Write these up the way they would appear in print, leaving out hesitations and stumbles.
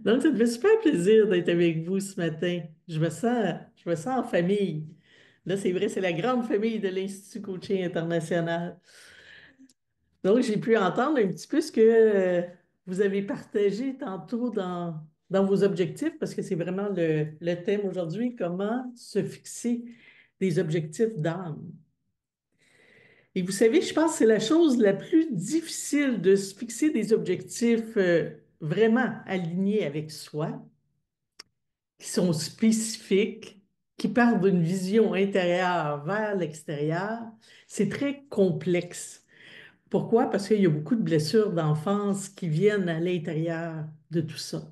Donc, ça me fait super plaisir d'être avec vous ce matin. Je me sens en famille. Là, c'est vrai, c'est la grande famille de l'Institut Coaching International. Donc, j'ai pu entendre un petit peu ce que vous avez partagé tantôt dans vos objectifs, parce que c'est vraiment le thème aujourd'hui, comment se fixer des objectifs d'âme. Et vous savez, je pense que c'est la chose la plus difficile de se fixer des objectifs vraiment alignés avec soi, qui sont spécifiques, qui partent d'une vision intérieure vers l'extérieur. C'est très complexe. Pourquoi? Parce qu'il y a beaucoup de blessures d'enfance qui viennent à l'intérieur de tout ça.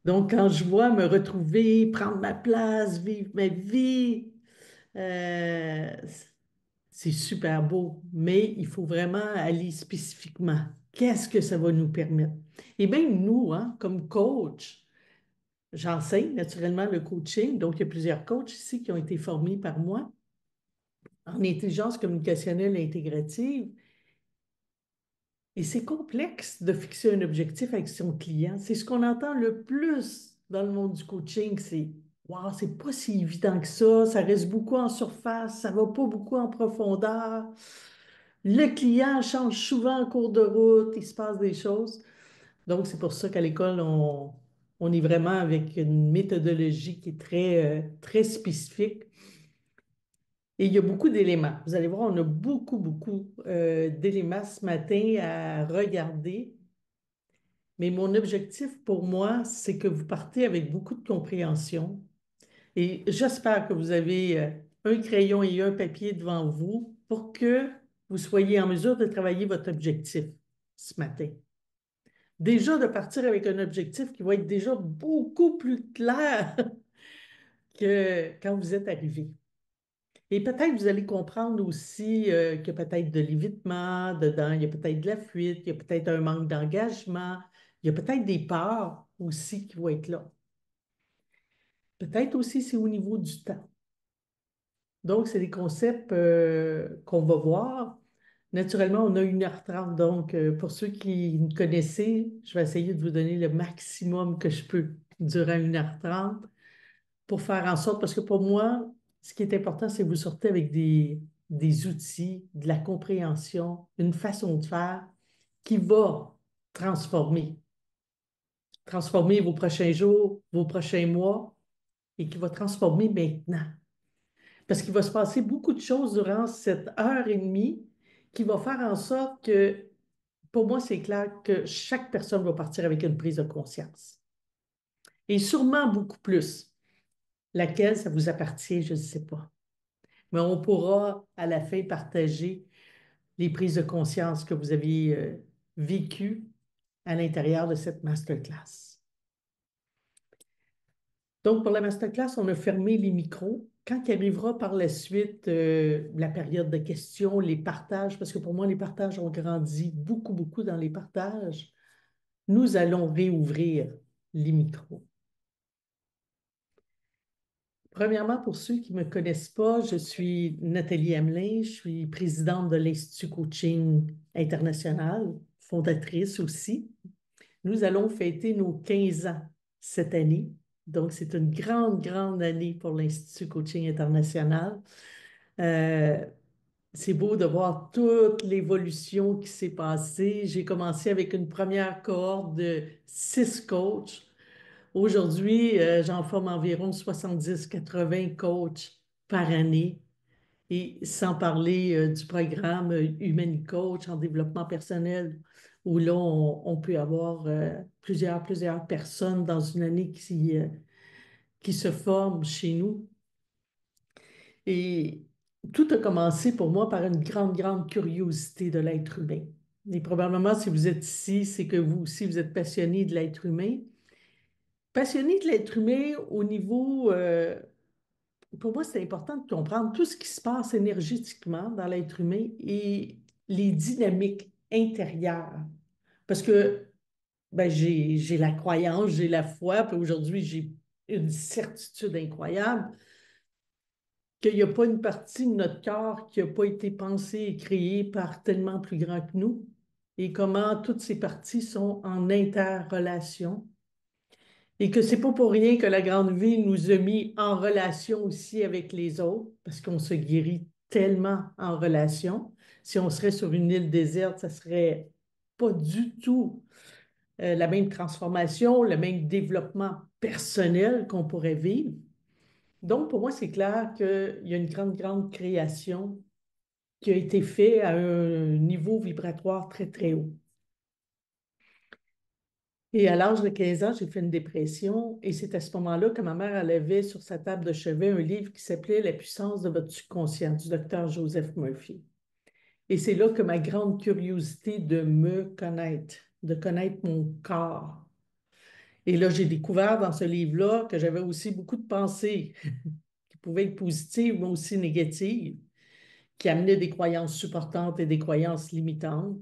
Donc, quand je vois me retrouver, prendre ma place, vivre ma vie, euh, c'est super beau, mais il faut vraiment aller spécifiquement. Qu'est-ce que ça va nous permettre? Et même nous, hein, comme coach, j'enseigne naturellement le coaching, donc il y a plusieurs coachs ici qui ont été formés par moi en intelligence communicationnelle intégrative. Et c'est complexe de fixer un objectif avec son client. C'est ce qu'on entend le plus dans le monde du coaching, c'est wow, c'est pas si évident que ça reste beaucoup en surface, ça va pas beaucoup en profondeur. Le client change souvent en cours de route, il se passe des choses. Donc, c'est pour ça qu'à l'école, on est vraiment avec une méthodologie qui est très spécifique. Et il y a beaucoup d'éléments. Vous allez voir, on a beaucoup d'éléments ce matin à regarder. Mais mon objectif pour moi, c'est que vous partez avec beaucoup de compréhension. Et j'espère que vous avez un crayon et un papier devant vous pour que vous soyez en mesure de travailler votre objectif ce matin. Déjà, de partir avec un objectif qui va être déjà beaucoup plus clair que quand vous êtes arrivé. Et peut-être vous allez comprendre aussi qu'il y a peut-être de l'évitement dedans, il y a peut-être de la fuite, il y a peut-être un manque d'engagement, il y a peut-être des peurs aussi qui vont être là. Peut-être aussi c'est au niveau du temps. Donc, c'est des concepts qu'on va voir. Naturellement, on a 1h30. Donc, pour ceux qui me connaissez, je vais essayer de vous donner le maximum que je peux durant 1h30 pour faire en sorte, parce que pour moi, ce qui est important, c'est que vous sortez avec des outils, de la compréhension, une façon de faire qui va transformer, transformer vos prochains jours, vos prochains mois et qui va transformer maintenant. Parce qu'il va se passer beaucoup de choses durant cette heure et demie qui va faire en sorte que, pour moi, c'est clair que chaque personne va partir avec une prise de conscience. Et sûrement beaucoup plus. Laquelle ça vous appartient, je ne sais pas. Mais on pourra à la fin partager les prises de conscience que vous avez vécues à l'intérieur de cette masterclass. Donc, pour la masterclass, on a fermé les micros. Quand il arrivera par la suite la période de questions, les partages, parce que pour moi, les partages ont grandi beaucoup dans les partages, nous allons réouvrir les micros. Premièrement, pour ceux qui ne me connaissent pas, je suis Nathalie Hamelin, je suis présidente de l'Institut Coaching International, fondatrice aussi. Nous allons fêter nos 15 ans cette année. Donc, c'est une grande année pour l'Institut Coaching International. Euh, c'est beau de voir toute l'évolution qui s'est passée. J'ai commencé avec une première cohorte de 6 coachs. Aujourd'hui, j'en forme environ 70-80 coachs par année. Et sans parler du programme Humanicoach en développement personnel, où là, on peut avoir plusieurs personnes dans une année qui se forment chez nous. Et tout a commencé pour moi par une grande curiosité de l'être humain. Et probablement, si vous êtes ici, c'est que vous aussi, vous êtes passionné de l'être humain. Passionné de l'être humain au niveau pour moi, c'est important de comprendre tout ce qui se passe énergétiquement dans l'être humain et les dynamiques intérieures. Parce que ben, j'ai la croyance, j'ai la foi, puis aujourd'hui, j'ai une certitude incroyable qu'il n'y a pas une partie de notre corps qui n'a pas été pensée et créée par tellement plus grand que nous. et comment toutes ces parties sont en interrelation et que c'est pas pour rien que la grande vie nous a mis en relation aussi avec les autres, parce qu'on se guérit tellement en relation. Si on serait sur une île déserte, ça serait pas du tout la même transformation, le même développement personnel qu'on pourrait vivre. Donc, pour moi, c'est clair qu'il y a une grande, grande création qui a été faite à un niveau vibratoire très, très haut. Et à l'âge de 15 ans, j'ai fait une dépression et c'est à ce moment-là que ma mère elle avait sur sa table de chevet un livre qui s'appelait La puissance de votre subconscient du docteur Joseph Murphy. Et c'est là que ma grande curiosité de me connaître, de connaître mon corps. Et là, j'ai découvert dans ce livre-là que j'avais aussi beaucoup de pensées qui pouvaient être positives, mais aussi négatives, qui amenaient des croyances supportantes et des croyances limitantes,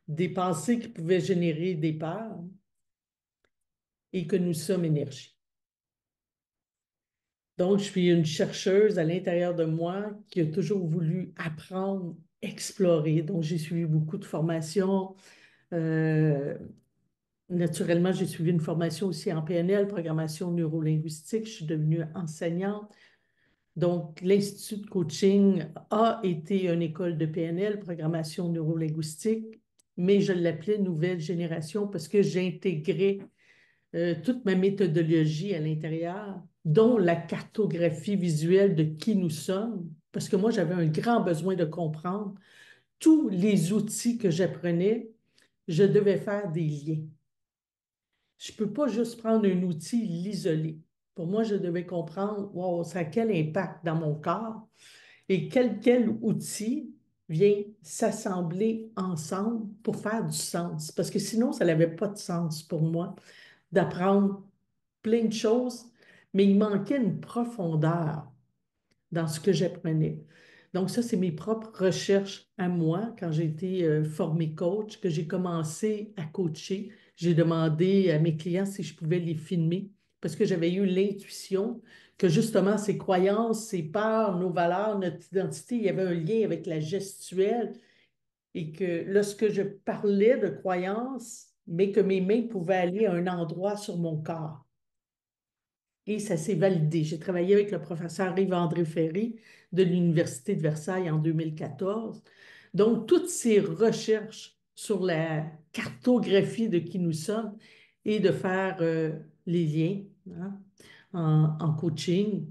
des pensées qui pouvaient générer des peurs et que nous sommes énergie. Donc, je suis une chercheuse à l'intérieur de moi qui a toujours voulu apprendre, explorer. Donc, j'ai suivi beaucoup de formations. Euh, Naturellement, j'ai suivi une formation aussi en PNL, programmation neurolinguistique. Je suis devenue enseignante. Donc, l'Institut de coaching a été une école de PNL, programmation neurolinguistique, mais je l'appelais nouvelle génération parce que j'intégrais toute ma méthodologie à l'intérieur, dont la cartographie visuelle de qui nous sommes, parce que moi, j'avais un grand besoin de comprendre tous les outils que j'apprenais, je devais faire des liens. Je ne peux pas juste prendre un outil, l'isoler. Pour moi, je devais comprendre, wow, ça a quel impact dans mon corps et quel outil vient s'assembler ensemble pour faire du sens. Parce que sinon, ça n'avait pas de sens pour moi d'apprendre plein de choses, mais il manquait une profondeur dans ce que j'apprenais. Donc ça, c'est mes propres recherches à moi quand j'ai été formée coach, que j'ai commencé à coacher. J'ai demandé à mes clients si je pouvais les filmer parce que j'avais eu l'intuition que justement ces croyances, ces peurs, nos valeurs, notre identité, il y avait un lien avec la gestuelle et que lorsque je parlais de croyances, mais que mes mains pouvaient aller à un endroit sur mon corps. Et ça s'est validé. J'ai travaillé avec le professeur Yves-André Ferry de l'Université de Versailles en 2014. Donc, toutes ces recherches sur la cartographie de qui nous sommes et de faire les liens hein, en coaching.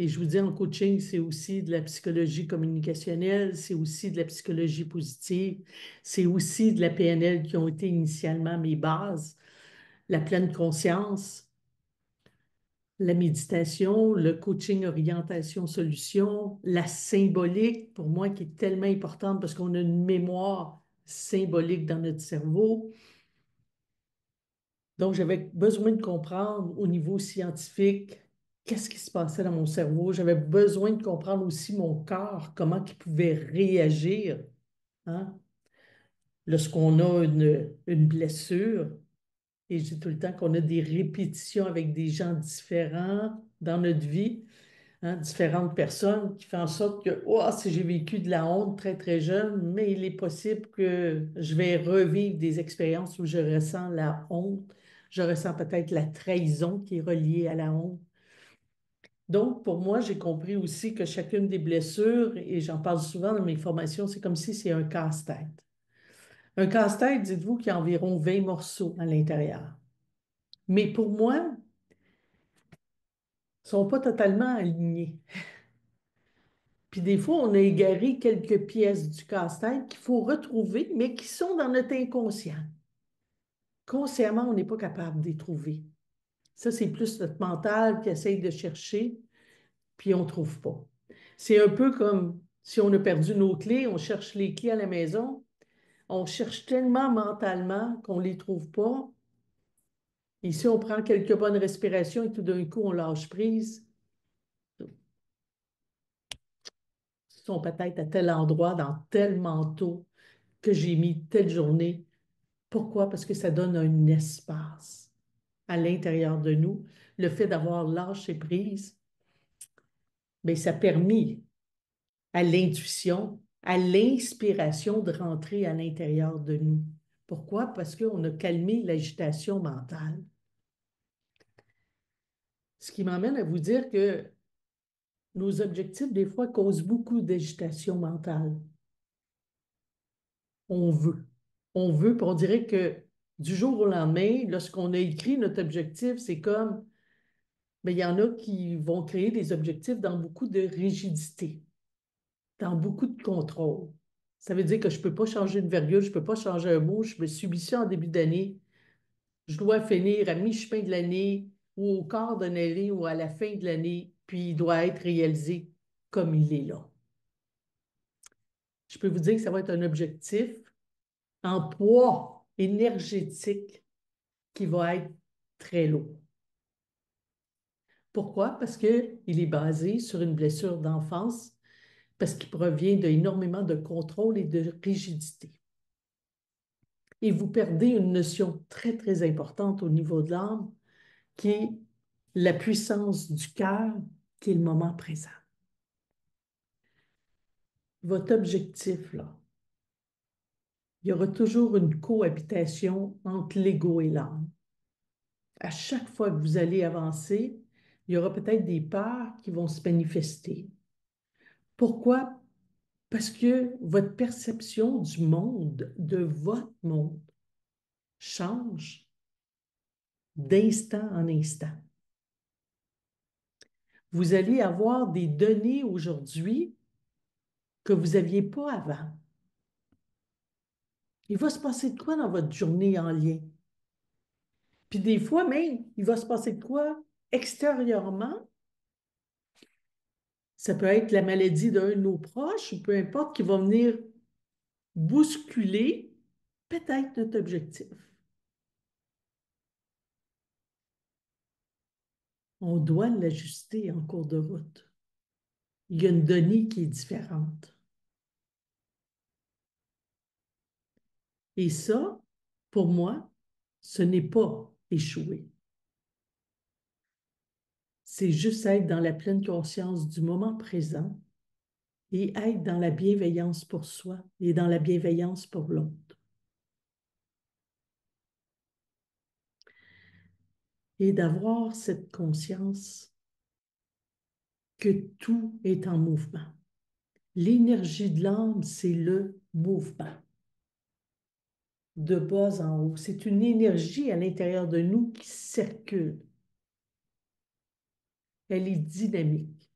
Et je vous dis, en coaching, c'est aussi de la psychologie communicationnelle, c'est aussi de la psychologie positive, c'est aussi de la PNL qui ont été initialement mes bases, la pleine conscience, la méditation, le coaching orientation solution, la symbolique, pour moi, qui est tellement importante parce qu'on a une mémoire symbolique dans notre cerveau. Donc, j'avais besoin de comprendre au niveau scientifique qu'est-ce qui se passait dans mon cerveau. J'avais besoin de comprendre aussi mon corps, comment il pouvait réagir hein, lorsqu'on a une blessure. Et je dis tout le temps qu'on a des répétitions avec des gens différents dans notre vie. Hein, différentes personnes qui font en sorte que, oh, si j'ai vécu de la honte très, très jeune, mais il est possible que je vais revivre des expériences où je ressens la honte, je ressens peut-être la trahison qui est reliée à la honte. Donc, pour moi, j'ai compris aussi que chacune des blessures, et j'en parle souvent dans mes formations, c'est comme si c'est un casse-tête. Un casse-tête, dites-vous qu'il y a environ 20 morceaux à l'intérieur. Mais pour moi, ils ne sont pas totalement alignés. Puis des fois, on a égaré quelques pièces du casse-tête qu'il faut retrouver, mais qui sont dans notre inconscient. Consciemment, on n'est pas capable de les trouver. Ça, c'est plus notre mental qui essaye de chercher, puis on ne trouve pas. C'est un peu comme si on a perdu nos clés, on cherche les clés à la maison, on cherche tellement mentalement qu'on ne les trouve pas. Et si on prend quelques bonnes respirations et tout d'un coup, on lâche prise, ils sont peut-être à tel endroit, dans tel manteau que j'ai mis telle journée. Pourquoi? Parce que ça donne un espace à l'intérieur de nous. Le fait d'avoir lâché prise, bien, ça a permis à l'intuition à l'inspiration de rentrer à l'intérieur de nous. Pourquoi? Parce qu'on a calmé l'agitation mentale. Ce qui m'amène à vous dire que nos objectifs, des fois, causent beaucoup d'agitation mentale. On veut. On veut, puis on dirait que du jour au lendemain, lorsqu'on a écrit notre objectif, c'est comme, mais il y en a qui vont créer des objectifs dans beaucoup de rigidité, dans beaucoup de contrôle. Ça veut dire que je ne peux pas changer une virgule, je ne peux pas changer un mot, je me subis ça en début d'année. Je dois finir à mi-chemin de l'année ou au quart d'une année ou à la fin de l'année, puis il doit être réalisé comme il est là. Je peux vous dire que ça va être un objectif en poids énergétique qui va être très lourd. Pourquoi? Parce qu'il est basé sur une blessure d'enfance, parce qu'il provient d'énormément de contrôle et de rigidité. Et vous perdez une notion très, très importante au niveau de l'âme, qui est la puissance du cœur, qui est le moment présent. Votre objectif, là, il y aura toujours une cohabitation entre l'ego et l'âme. À chaque fois que vous allez avancer, il y aura peut-être des peurs qui vont se manifester. Pourquoi? Parce que votre perception du monde, de votre monde, change d'instant en instant. Vous allez avoir des données aujourd'hui que vous n'aviez pas avant. Il va se passer de quoi dans votre journée en lien? Puis des fois même, il va se passer de quoi extérieurement. Ça peut être la maladie d'un de nos proches ou peu importe qui va venir bousculer peut-être notre objectif. On doit l'ajuster en cours de route. Il y a une donnée qui est différente. Et ça, pour moi, ce n'est pas échouer. C'est juste être dans la pleine conscience du moment présent et être dans la bienveillance pour soi et dans la bienveillance pour l'autre. Et d'avoir cette conscience que tout est en mouvement. L'énergie de l'âme, c'est le mouvement. De bas en haut. C'est une énergie à l'intérieur de nous qui circule. Elle est dynamique.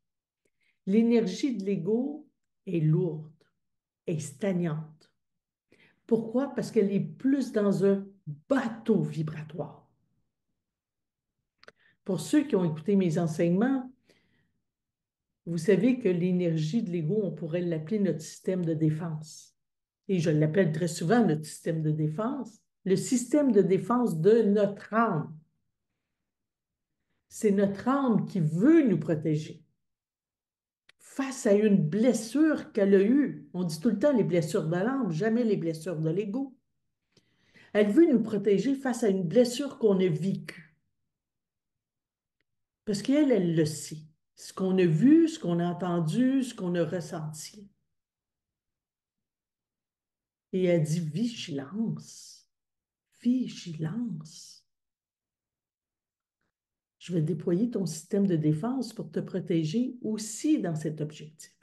L'énergie de l'ego est lourde, est stagnante. Pourquoi? Parce qu'elle est plus dans un bateau vibratoire. Pour ceux qui ont écouté mes enseignements, vous savez que l'énergie de l'ego, on pourrait l'appeler notre système de défense. Et je l'appelle très souvent notre système de défense, le système de défense de notre âme. C'est notre âme qui veut nous protéger face à une blessure qu'elle a eue. On dit tout le temps les blessures de l'âme, jamais les blessures de l'ego. Elle veut nous protéger face à une blessure qu'on a vécue. Parce qu'elle, elle le sait. Ce qu'on a vu, ce qu'on a entendu, ce qu'on a ressenti. Et elle dit vigilance, vigilance. Je vais déployer ton système de défense pour te protéger aussi dans cet objectif.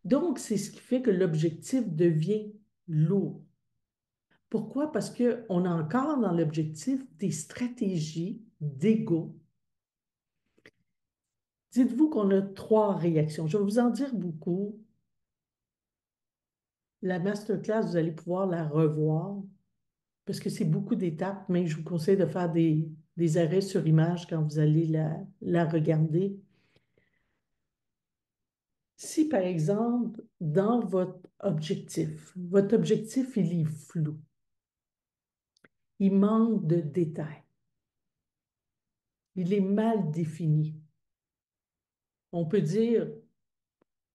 Donc, c'est ce qui fait que l'objectif devient lourd. Pourquoi? Parce qu'on a encore dans l'objectif des stratégies d'ego. Dites-vous qu'on a trois réactions. Je vais vous en dire beaucoup. La masterclass, vous allez pouvoir la revoir parce que c'est beaucoup d'étapes, mais je vous conseille de faire des arrêts sur image quand vous allez la regarder. Si, par exemple, dans votre objectif, il est flou, il manque de détails, il est mal défini. On peut dire,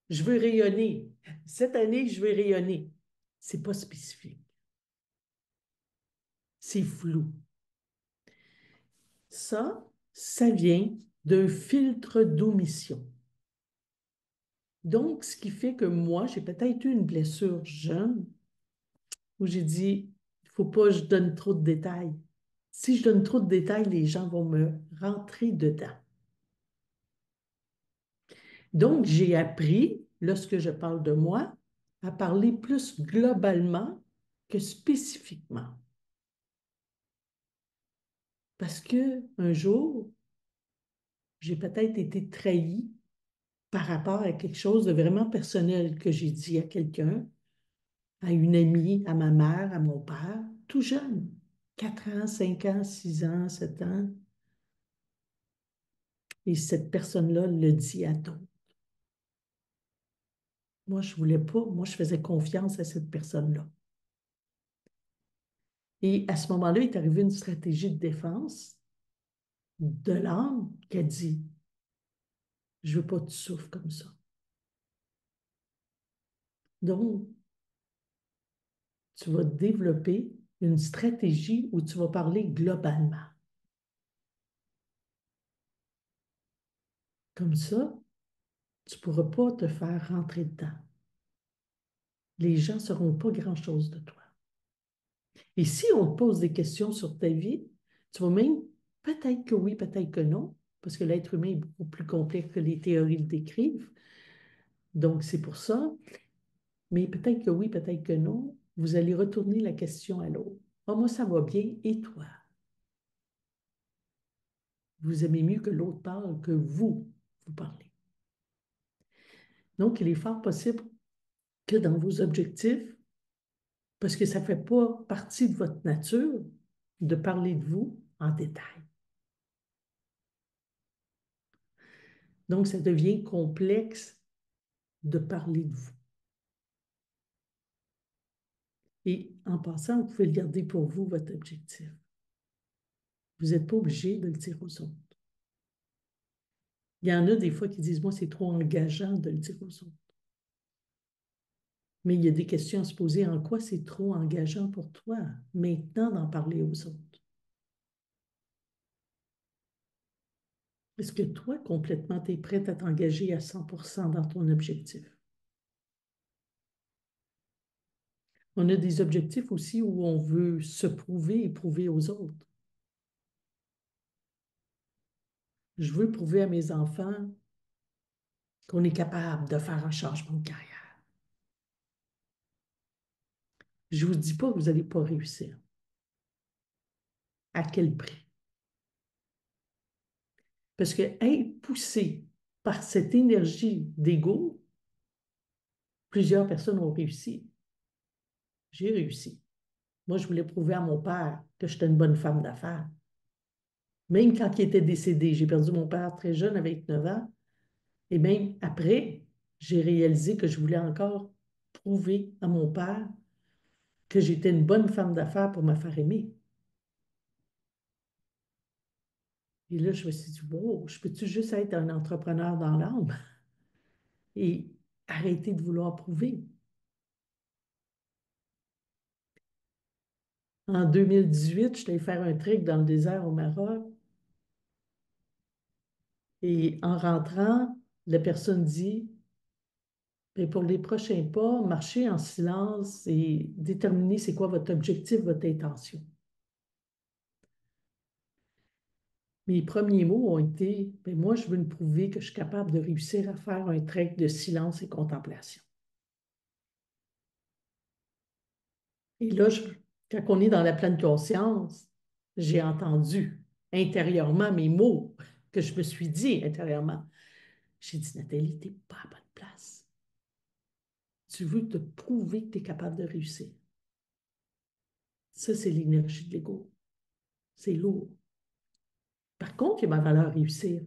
je veux rayonner. Cette année, je veux rayonner. C'est pas spécifique. C'est flou. Ça vient d'un filtre d'omission. Donc, ce qui fait que moi, j'ai peut-être eu une blessure jeune où j'ai dit, il ne faut pas que je donne trop de détails. Si je donne trop de détails, les gens vont me rentrer dedans. Donc, j'ai appris, lorsque je parle de moi, à parler plus globalement que spécifiquement. Parce que un jour, j'ai peut-être été trahie par rapport à quelque chose de vraiment personnel que j'ai dit à quelqu'un, à une amie, à ma mère, à mon père, tout jeune, 4 ans, 5 ans, 6 ans, 7 ans. Et cette personne-là le dit à d'autres. Moi, je ne voulais pas, moi, je faisais confiance à cette personne-là. Et à ce moment-là, il est arrivé une stratégie de défense de l'âme qui a dit, je veux pas que tu souffres comme ça. Donc, tu vas développer une stratégie où tu vas parler globalement. Comme ça, tu ne pourras pas te faire rentrer dedans. Les gens ne sauront pas grand-chose de toi. Et si on te pose des questions sur ta vie, tu vas même, peut-être que oui, peut-être que non, parce que l'être humain est beaucoup plus complexe que les théories le décrivent. Donc, c'est pour ça. Mais peut-être que oui, peut-être que non. Vous allez retourner la question à l'autre. Ah, moi, ça va bien, et toi? Vous aimez mieux que l'autre parle que vous parlez. Donc, il est fort possible que dans vos objectifs, parce que ça ne fait pas partie de votre nature de parler de vous en détail. Donc, ça devient complexe de parler de vous. Et en passant, vous pouvez le garder pour vous, votre objectif. Vous n'êtes pas obligé de le dire aux autres. Il y en a des fois qui disent, moi, c'est trop engageant de le dire aux autres. Mais il y a des questions à se poser. En quoi c'est trop engageant pour toi maintenant d'en parler aux autres? Est-ce que toi, complètement, tu es prête à t'engager à 100% dans ton objectif? On a des objectifs aussi où on veut se prouver et prouver aux autres. Je veux prouver à mes enfants qu'on est capable de faire un changement de carrière. Je ne vous dis pas que vous n'allez pas réussir. À quel prix? Parce que être poussé par cette énergie d'ego, plusieurs personnes ont réussi. J'ai réussi. Moi, je voulais prouver à mon père que j'étais une bonne femme d'affaires. Même quand il était décédé, j'ai perdu mon père très jeune, avec 9 ans. Et même après, j'ai réalisé que je voulais encore prouver à mon père que j'étais une bonne femme d'affaires pour me faire aimer. Et là, je me suis dit, wow, je peux-tu juste être un entrepreneur dans l'âme et arrêter de vouloir prouver? En 2018, je allée faire un trek dans le désert au Maroc et en rentrant, la personne dit, ben, pour les prochains pas, marchez en silence et déterminez c'est quoi votre objectif, votre intention. Mes premiers mots ont été, ben, moi, je veux me prouver que je suis capable de réussir à faire un trek de silence et contemplation. Et là, quand on est dans la pleine conscience, j'ai entendu intérieurement mes mots que je me suis dit intérieurement. J'ai dit, Nathalie, tu n'es pas à bonne place. Tu veux te prouver que tu es capable de réussir. Ça, c'est l'énergie de l'ego. C'est lourd. Par contre, il y a ma valeur réussir.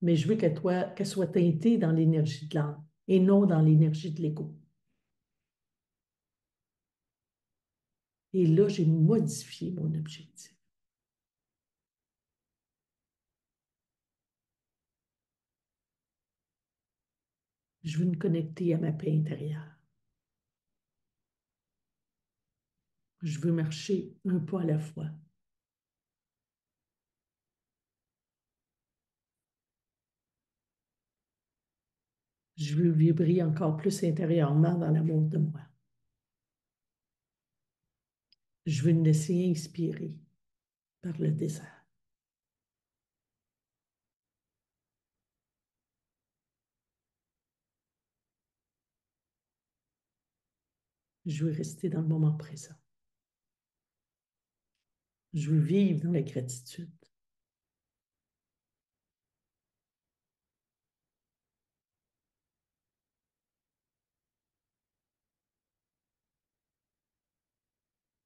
Mais je veux qu'elle soit teintée dans l'énergie de l'âme et non dans l'énergie de l'ego. Et là, j'ai modifié mon objectif. Je veux me connecter à ma paix intérieure. Je veux marcher un pas à la fois. Je veux vibrer encore plus intérieurement dans l'amour de moi. Je veux me laisser inspirer par le désert. Je veux rester dans le moment présent. Je veux vivre dans la gratitude.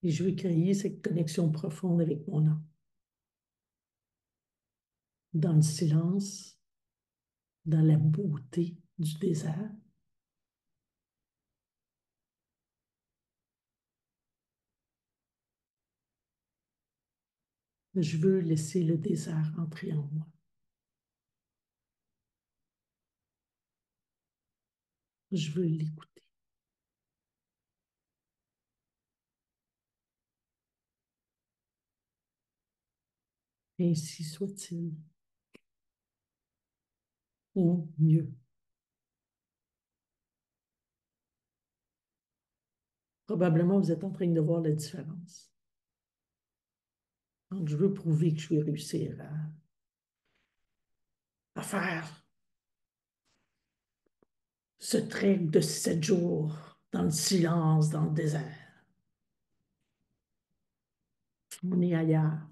Et je veux créer cette connexion profonde avec mon âme. Dans le silence, dans la beauté du désert. Je veux laisser le désert entrer en moi. Je veux l'écouter. Ainsi soit-il. Ou mieux. Probablement, vous êtes en train de voir la différence. Donc, je veux prouver que je vais réussir à faire ce trek de 7 jours dans le silence, dans le désert. On est ailleurs.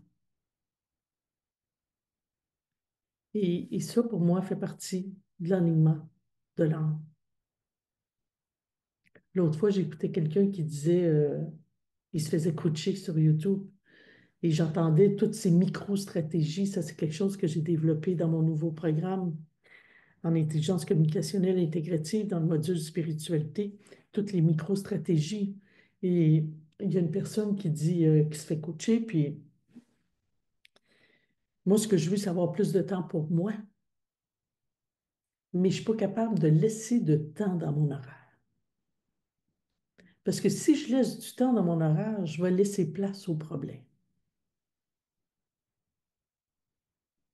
Et ça, pour moi, fait partie de l'alignement de l'âme. L'autre fois, j'écoutais quelqu'un qui disait, il se faisait coacher sur YouTube et j'entendais toutes ces micro-stratégies. Ça, c'est quelque chose que j'ai développé dans mon nouveau programme en intelligence communicationnelle intégrative dans le module spiritualité, toutes les micro-stratégies. Et il y a une personne qui dit, qui se fait coacher, puis moi, ce que je veux, c'est avoir plus de temps pour moi, mais je ne suis pas capable de laisser de temps dans mon horaire. Parce que si je laisse du temps dans mon horaire, je vais laisser place aux problèmes.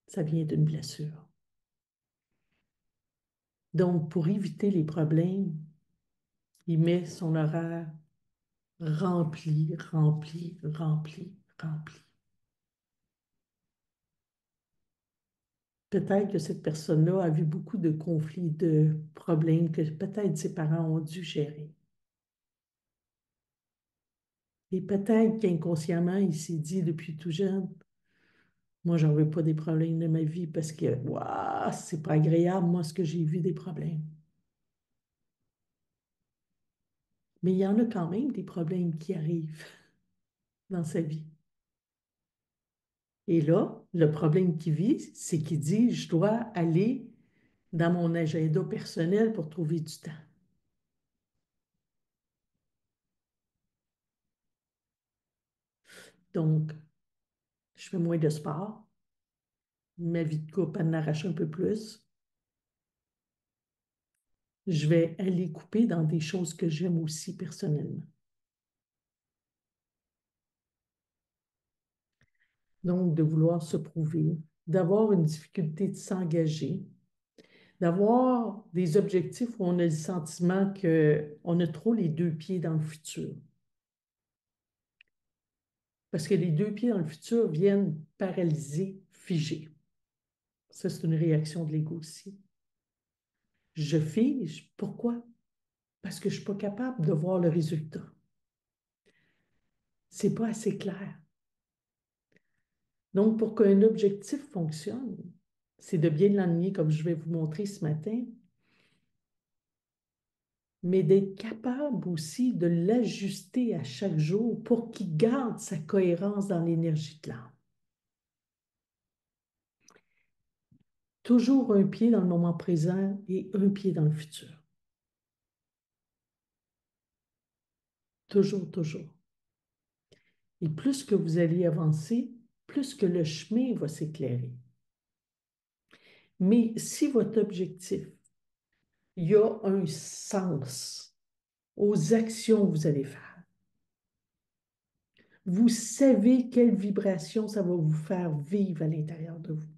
Ça vient d'une blessure. Donc, pour éviter les problèmes, il met son horaire rempli, rempli, rempli, rempli. Peut-être que cette personne-là a vu beaucoup de conflits, de problèmes que peut-être ses parents ont dû gérer. Et peut-être qu'inconsciemment, il s'est dit depuis tout jeune, moi, j'en veux pas des problèmes de ma vie parce que, waouh, c'est pas agréable, moi, ce que j'ai vu des problèmes. Mais il y en a quand même des problèmes qui arrivent dans sa vie. Et là, le problème qu'il vit, c'est qu'il dit, je dois aller dans mon agenda personnel pour trouver du temps. Donc, je fais moins de sport, ma vie de couple en arrache un peu plus. Je vais aller couper dans des choses que j'aime aussi personnellement. Donc, de vouloir se prouver, d'avoir une difficulté de s'engager, d'avoir des objectifs où on a le sentiment qu'on a trop les deux pieds dans le futur. Parce que les deux pieds dans le futur viennent paralyser, figer. Ça, c'est une réaction de l'ego aussi. Je fige, pourquoi? Parce que je ne suis pas capable de voir le résultat. Ce n'est pas assez clair. Donc, pour qu'un objectif fonctionne, c'est de bien l'aligner comme je vais vous montrer ce matin, mais d'être capable aussi de l'ajuster à chaque jour pour qu'il garde sa cohérence dans l'énergie de l'âme. Toujours un pied dans le moment présent et un pied dans le futur. Toujours, toujours. Et plus que vous allez avancer, plus que le chemin va s'éclairer. Mais si votre objectif, il y a un sens aux actions que vous allez faire, vous savez quelle vibration ça va vous faire vivre à l'intérieur de vous.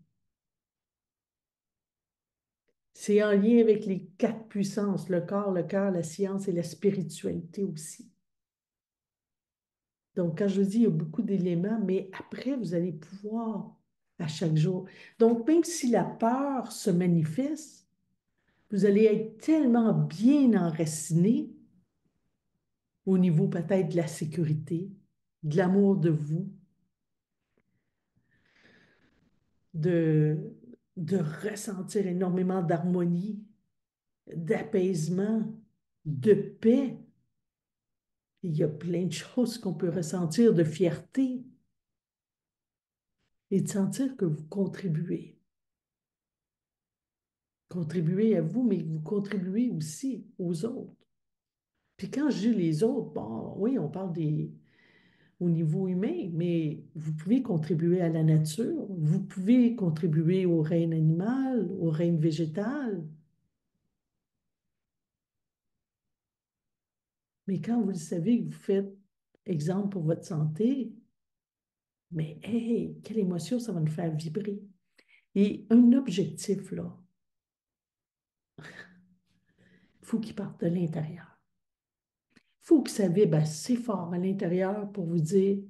C'est en lien avec les quatre puissances, le corps, le cœur, la science et la spiritualité aussi. Donc, quand je vous dis, il y a beaucoup d'éléments, mais après, vous allez pouvoir à chaque jour. Donc, même si la peur se manifeste, vous allez être tellement bien enraciné au niveau peut-être de la sécurité, de l'amour de vous, de, de ressentir énormément d'harmonie, d'apaisement, de paix. Il y a plein de choses qu'on peut ressentir, de fierté et de sentir que vous contribuez. Contribuez à vous, mais vous contribuez aussi aux autres. Puis quand je dis les autres, bon, oui, on parle au niveau humain, mais vous pouvez contribuer à la nature, vous pouvez contribuer au règne animal, au règne végétal. Mais quand vous le savez que vous faites exemple pour votre santé, mais hey, quelle émotion ça va nous faire vibrer. Et un objectif, là, il faut qu'il parte de l'intérieur. Il faut que ça vibre assez fort à l'intérieur pour vous dire, il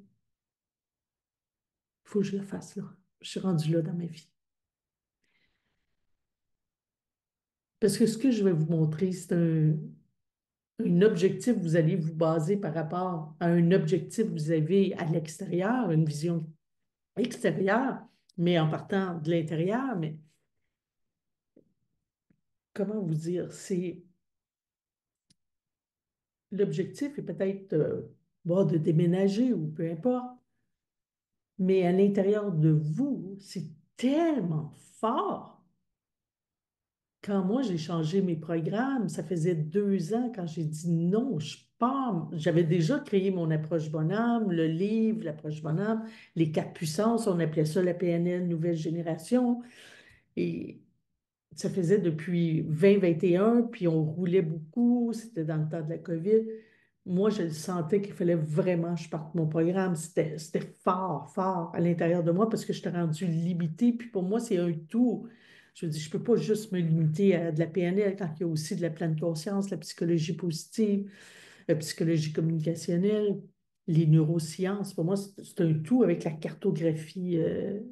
faut que je le fasse là. Je suis rendue là dans ma vie. Parce que ce que je vais vous montrer, c'est un objectif, vous allez vous baser par rapport à un objectif que vous avez à l'extérieur, une vision extérieure, mais en partant de l'intérieur. Mais comment vous dire, c'est l'objectif est peut-être bon, de déménager ou peu importe, mais à l'intérieur de vous, c'est tellement fort. Quand moi, j'ai changé mes programmes, ça faisait 2 ans quand j'ai dit non, je pars. J'avais déjà créé mon approche bonhomme, le livre, l'approche bonhomme, les quatre puissances, on appelait ça la PNL nouvelle génération. Et ça faisait depuis 2021, puis on roulait beaucoup, c'était dans le temps de la COVID. Moi, je sentais qu'il fallait vraiment que je parte mon programme. C'était fort, fort à l'intérieur de moi parce que j'étais rendue limitée. Puis pour moi, c'est un tout. Je veux dire, je ne peux pas juste me limiter à de la PNL quand il y a aussi de la pleine conscience, la psychologie positive, la psychologie communicationnelle, les neurosciences. Pour moi, c'est un tout avec la cartographie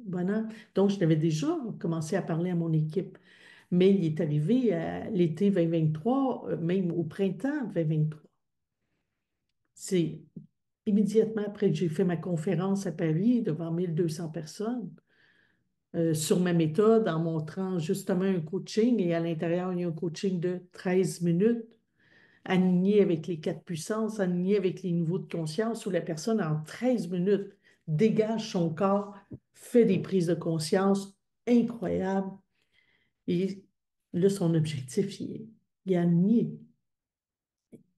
bonheur. Donc, je n'avais déjà commencé à parler à mon équipe. Mais il est arrivé à l'été 2023, même au printemps 2023. C'est immédiatement après que j'ai fait ma conférence à Paris devant 1200 personnes sur ma méthode en montrant justement un coaching et à l'intérieur, il y a un coaching de 13 minutes aligné avec les quatre puissances, aligné avec les niveaux de conscience où la personne en 13 minutes dégage son corps, fait des prises de conscience incroyables et là, son objectif, il est aligné.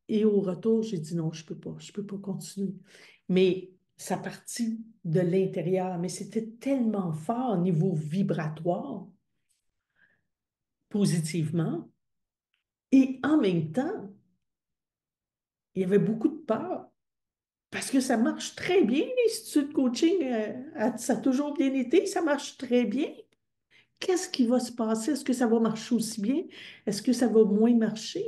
Et au retour, j'ai dit non, je peux pas continuer. Mais ça partit de l'intérieur, mais c'était tellement fort au niveau vibratoire, positivement, et en même temps, il y avait beaucoup de peur, parce que ça marche très bien, l'Institut de coaching, ça a toujours bien été, ça marche très bien. Qu'est-ce qui va se passer? Est-ce que ça va marcher aussi bien? Est-ce que ça va moins marcher?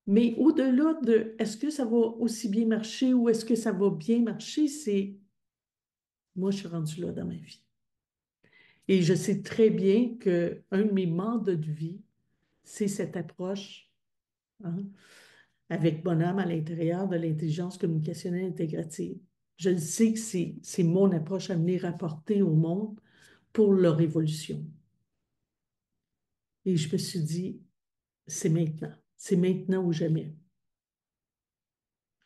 Mais au-delà de est-ce que ça va aussi bien marcher ou est-ce que ça va bien marcher, c'est moi, je suis rendue là dans ma vie. Et je sais très bien qu'un de mes mandats de vie, c'est cette approche hein, avec bonhomme à l'intérieur de l'intelligence communicationnelle intégrative. Je le sais que c'est mon approche à venir apporter au monde pour leur évolution. Et je me suis dit, c'est maintenant. C'est maintenant ou jamais.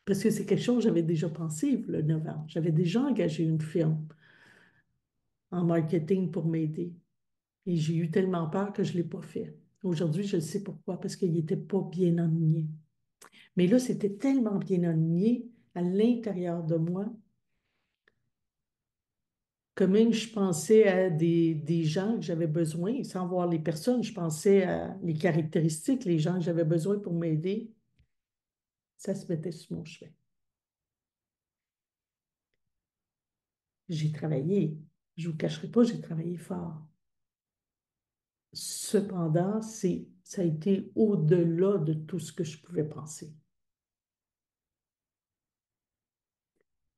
Parce que c'est quelque chose que j'avais déjà pensé le 9 ans. J'avais déjà engagé une firme en marketing pour m'aider. Et j'ai eu tellement peur que je ne l'ai pas fait. Aujourd'hui, je sais pourquoi, parce qu'il n'était pas bien aligné. Mais là, c'était tellement bien aligné à l'intérieur de moi que même je pensais à des gens que j'avais besoin, sans voir les personnes, je pensais à les caractéristiques, les gens que j'avais besoin pour m'aider. Ça se mettait sur mon chemin. J'ai travaillé. Je ne vous cacherai pas, j'ai travaillé fort. Cependant, ça a été au-delà de tout ce que je pouvais penser.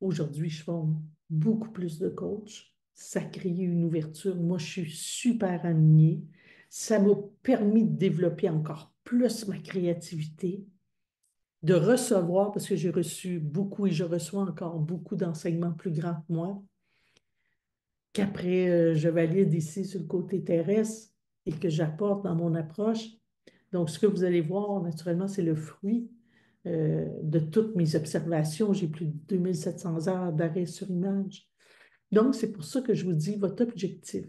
Aujourd'hui, je forme beaucoup plus de coachs. Ça a créé une ouverture. Moi, je suis super alignée. Ça m'a permis de développer encore plus ma créativité, de recevoir, parce que j'ai reçu beaucoup et je reçois encore beaucoup d'enseignements plus grands que moi, qu'après, je valide ici sur le côté terrestre et que j'apporte dans mon approche. Donc, ce que vous allez voir, naturellement, c'est le fruit de toutes mes observations. J'ai plus de 2700 heures d'arrêt sur image. Donc, c'est pour ça que je vous dis votre objectif.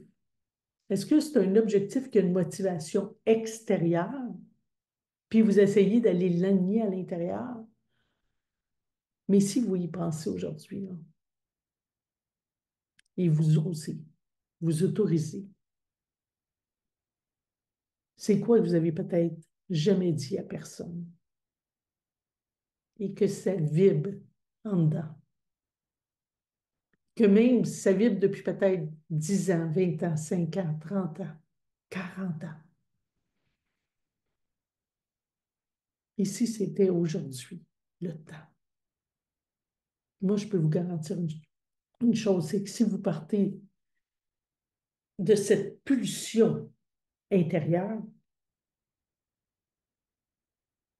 Est-ce que c'est un objectif qui a une motivation extérieure, puis vous essayez d'aller l'aligner à l'intérieur? Mais si vous y pensez aujourd'hui, là, et vous osez, vous autorisez, c'est quoi que vous avez peut-être jamais dit à personne et que ça vibre en dedans? Que même si ça vibre depuis peut-être 10 ans, 20 ans, 5 ans, 30 ans, 40 ans. Et si c'était aujourd'hui, le temps? Moi, je peux vous garantir une chose, c'est que si vous partez de cette pulsion intérieure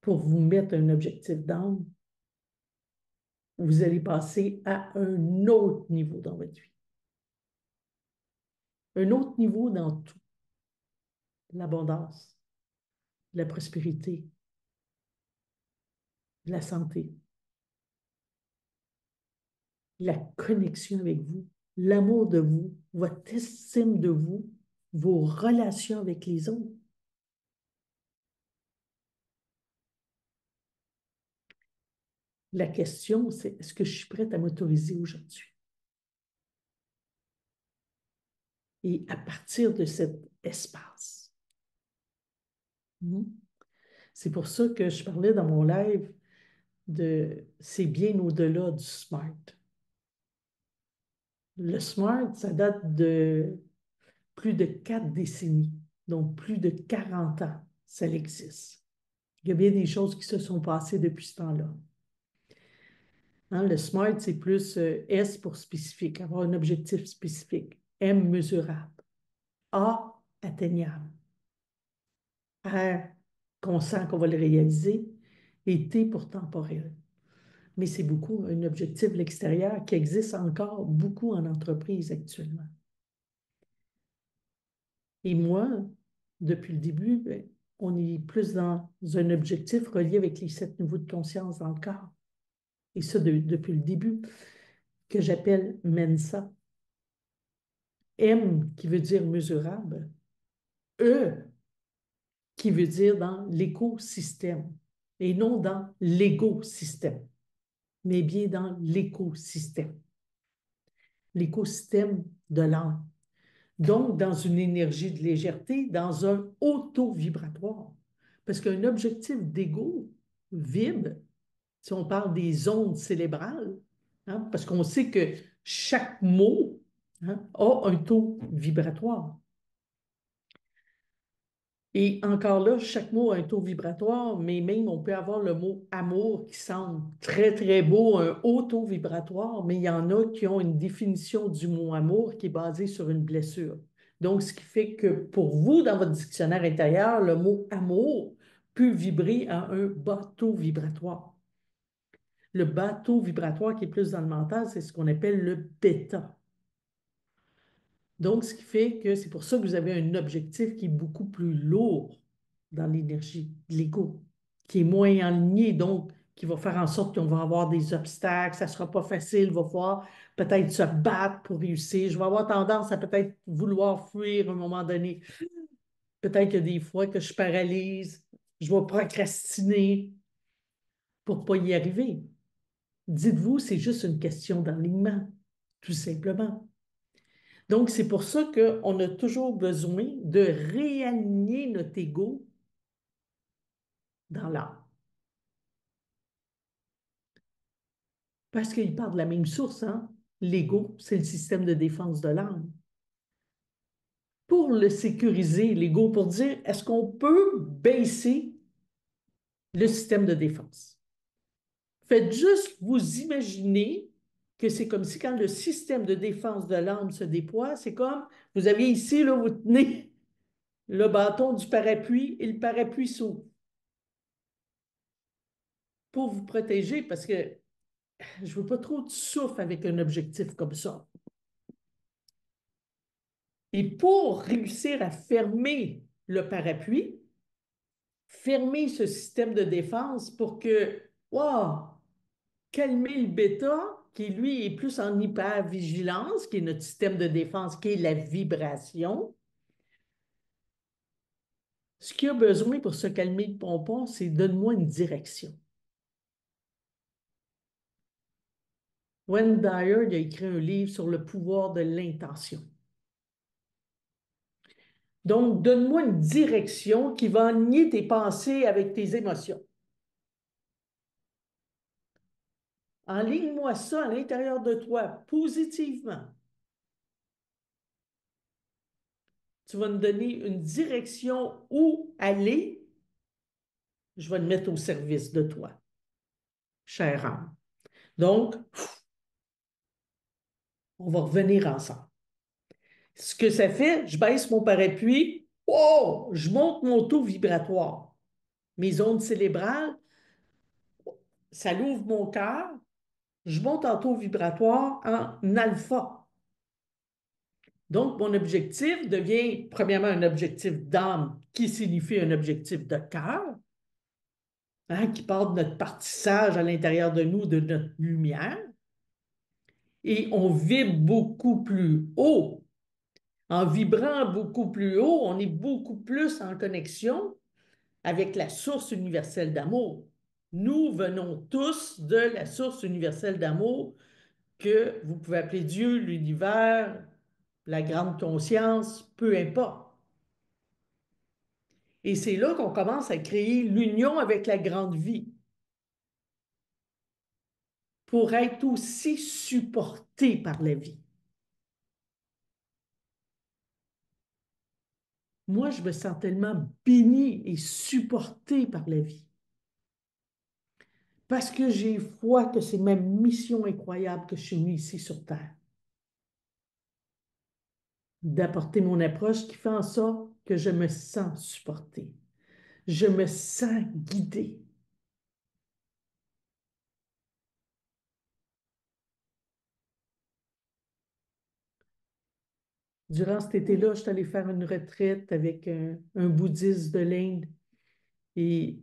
pour vous mettre un objectif d'âme, vous allez passer à un autre niveau dans votre vie. Un autre niveau dans tout. L'abondance, la prospérité, la santé, la connexion avec vous, l'amour de vous, votre estime de vous, vos relations avec les autres. La question, c'est est-ce que je suis prête à m'autoriser aujourd'hui? Et à partir de cet espace. C'est pour ça que je parlais dans mon live de c'est bien au-delà du smart. Le smart, ça date de plus de 4 décennies, donc plus de 40 ans, ça existe. Il y a bien des choses qui se sont passées depuis ce temps-là. Hein, le SMART, c'est plus S pour spécifique, avoir un objectif spécifique. M, mesurable. A, atteignable. R, qu'on sent qu'on va le réaliser. Et T pour temporel. Mais c'est beaucoup un objectif de l'extérieur qui existe encore beaucoup en entreprise actuellement. Et moi, depuis le début, ben, on est plus dans un objectif relié avec les 7 niveaux de conscience dans le corps. Et ça, depuis le début, que j'appelle MENSA. M qui veut dire mesurable. E qui veut dire dans l'écosystème. Et non dans l'égo-système, mais bien dans l'écosystème. L'écosystème de l'âme. Donc, dans une énergie de légèreté, dans un auto-vibratoire. Parce qu'un objectif d'ego vibre, si on parle des ondes cérébrales, hein, parce qu'on sait que chaque mot hein, a un taux vibratoire. Et encore là, chaque mot a un taux vibratoire, mais même on peut avoir le mot amour qui semble très, très beau, un haut taux vibratoire, mais il y en a qui ont une définition du mot amour qui est basée sur une blessure. Donc, ce qui fait que pour vous, dans votre dictionnaire intérieur, le mot amour peut vibrer à un bas taux vibratoire. Le bas taux vibratoire qui est plus dans le mental, c'est ce qu'on appelle le bêta. Donc, ce qui fait que c'est pour ça que vous avez un objectif qui est beaucoup plus lourd dans l'énergie de l'ego, qui est moins aligné, donc qui va faire en sorte qu'on va avoir des obstacles, ça ne sera pas facile, il va falloir peut-être se battre pour réussir. Je vais avoir tendance à peut-être vouloir fuir à un moment donné. Peut-être qu'il y a des fois que je paralyse, je vais procrastiner pour ne pas y arriver. Dites-vous, c'est juste une question d'alignement, tout simplement. Donc, c'est pour ça qu'on a toujours besoin de réaligner notre ego dans l'âme. Parce qu'il part de la même source, hein? L'ego, c'est le système de défense de l'âme. pour le sécuriser, l'ego, pour dire, est-ce qu'on peut baisser le système de défense? Faites juste vous imaginer que c'est comme si quand le système de défense de l'âme se déploie, c'est comme, vous aviez ici, là, vous tenez le bâton du parapluie et le parapluie s'ouvre pour vous protéger parce que je ne veux pas trop de souffle avec un objectif comme ça. Et pour réussir à fermer le parapluie, fermer ce système de défense pour que, wow, calmer le bêta, qui lui est plus en hypervigilance, qui est notre système de défense, qui est la vibration. Ce qu'il a besoin pour se calmer le pompon, c'est donne-moi une direction. Wayne Dyer il a écrit un livre sur le pouvoir de l'intention. Donc, donne-moi une direction qui va nier tes pensées avec tes émotions. Enligne-moi ça à l'intérieur de toi positivement. Tu vas me donner une direction où aller. Je vais le mettre au service de toi, chère âme. Donc, on va revenir ensemble. Ce que ça fait, je baisse mon parapluie, oh, je monte mon taux vibratoire. Mes ondes cérébrales, ça l'ouvre mon cœur, je monte en taux vibratoire en alpha. Donc, mon objectif devient, premièrement, un objectif d'âme qui signifie un objectif de cœur, hein, qui part de notre partissage à l'intérieur de nous, de notre lumière. Et on vibre beaucoup plus haut. En vibrant beaucoup plus haut, on est beaucoup plus en connexion avec la source universelle d'amour. Nous venons tous de la source universelle d'amour que vous pouvez appeler Dieu, l'univers, la grande conscience, peu importe. Et c'est là qu'on commence à créer l'union avec la grande vie pour être aussi supporté par la vie. Moi, je me sens tellement béni et supporté par la vie parce que j'ai foi que c'est ma mission incroyable que je suis venue ici sur Terre, d'apporter mon approche qui fait en sorte que je me sens supporté, je me sens guidé. Durant cet été-là, je suis allée faire une retraite avec un bouddhiste de l'Inde et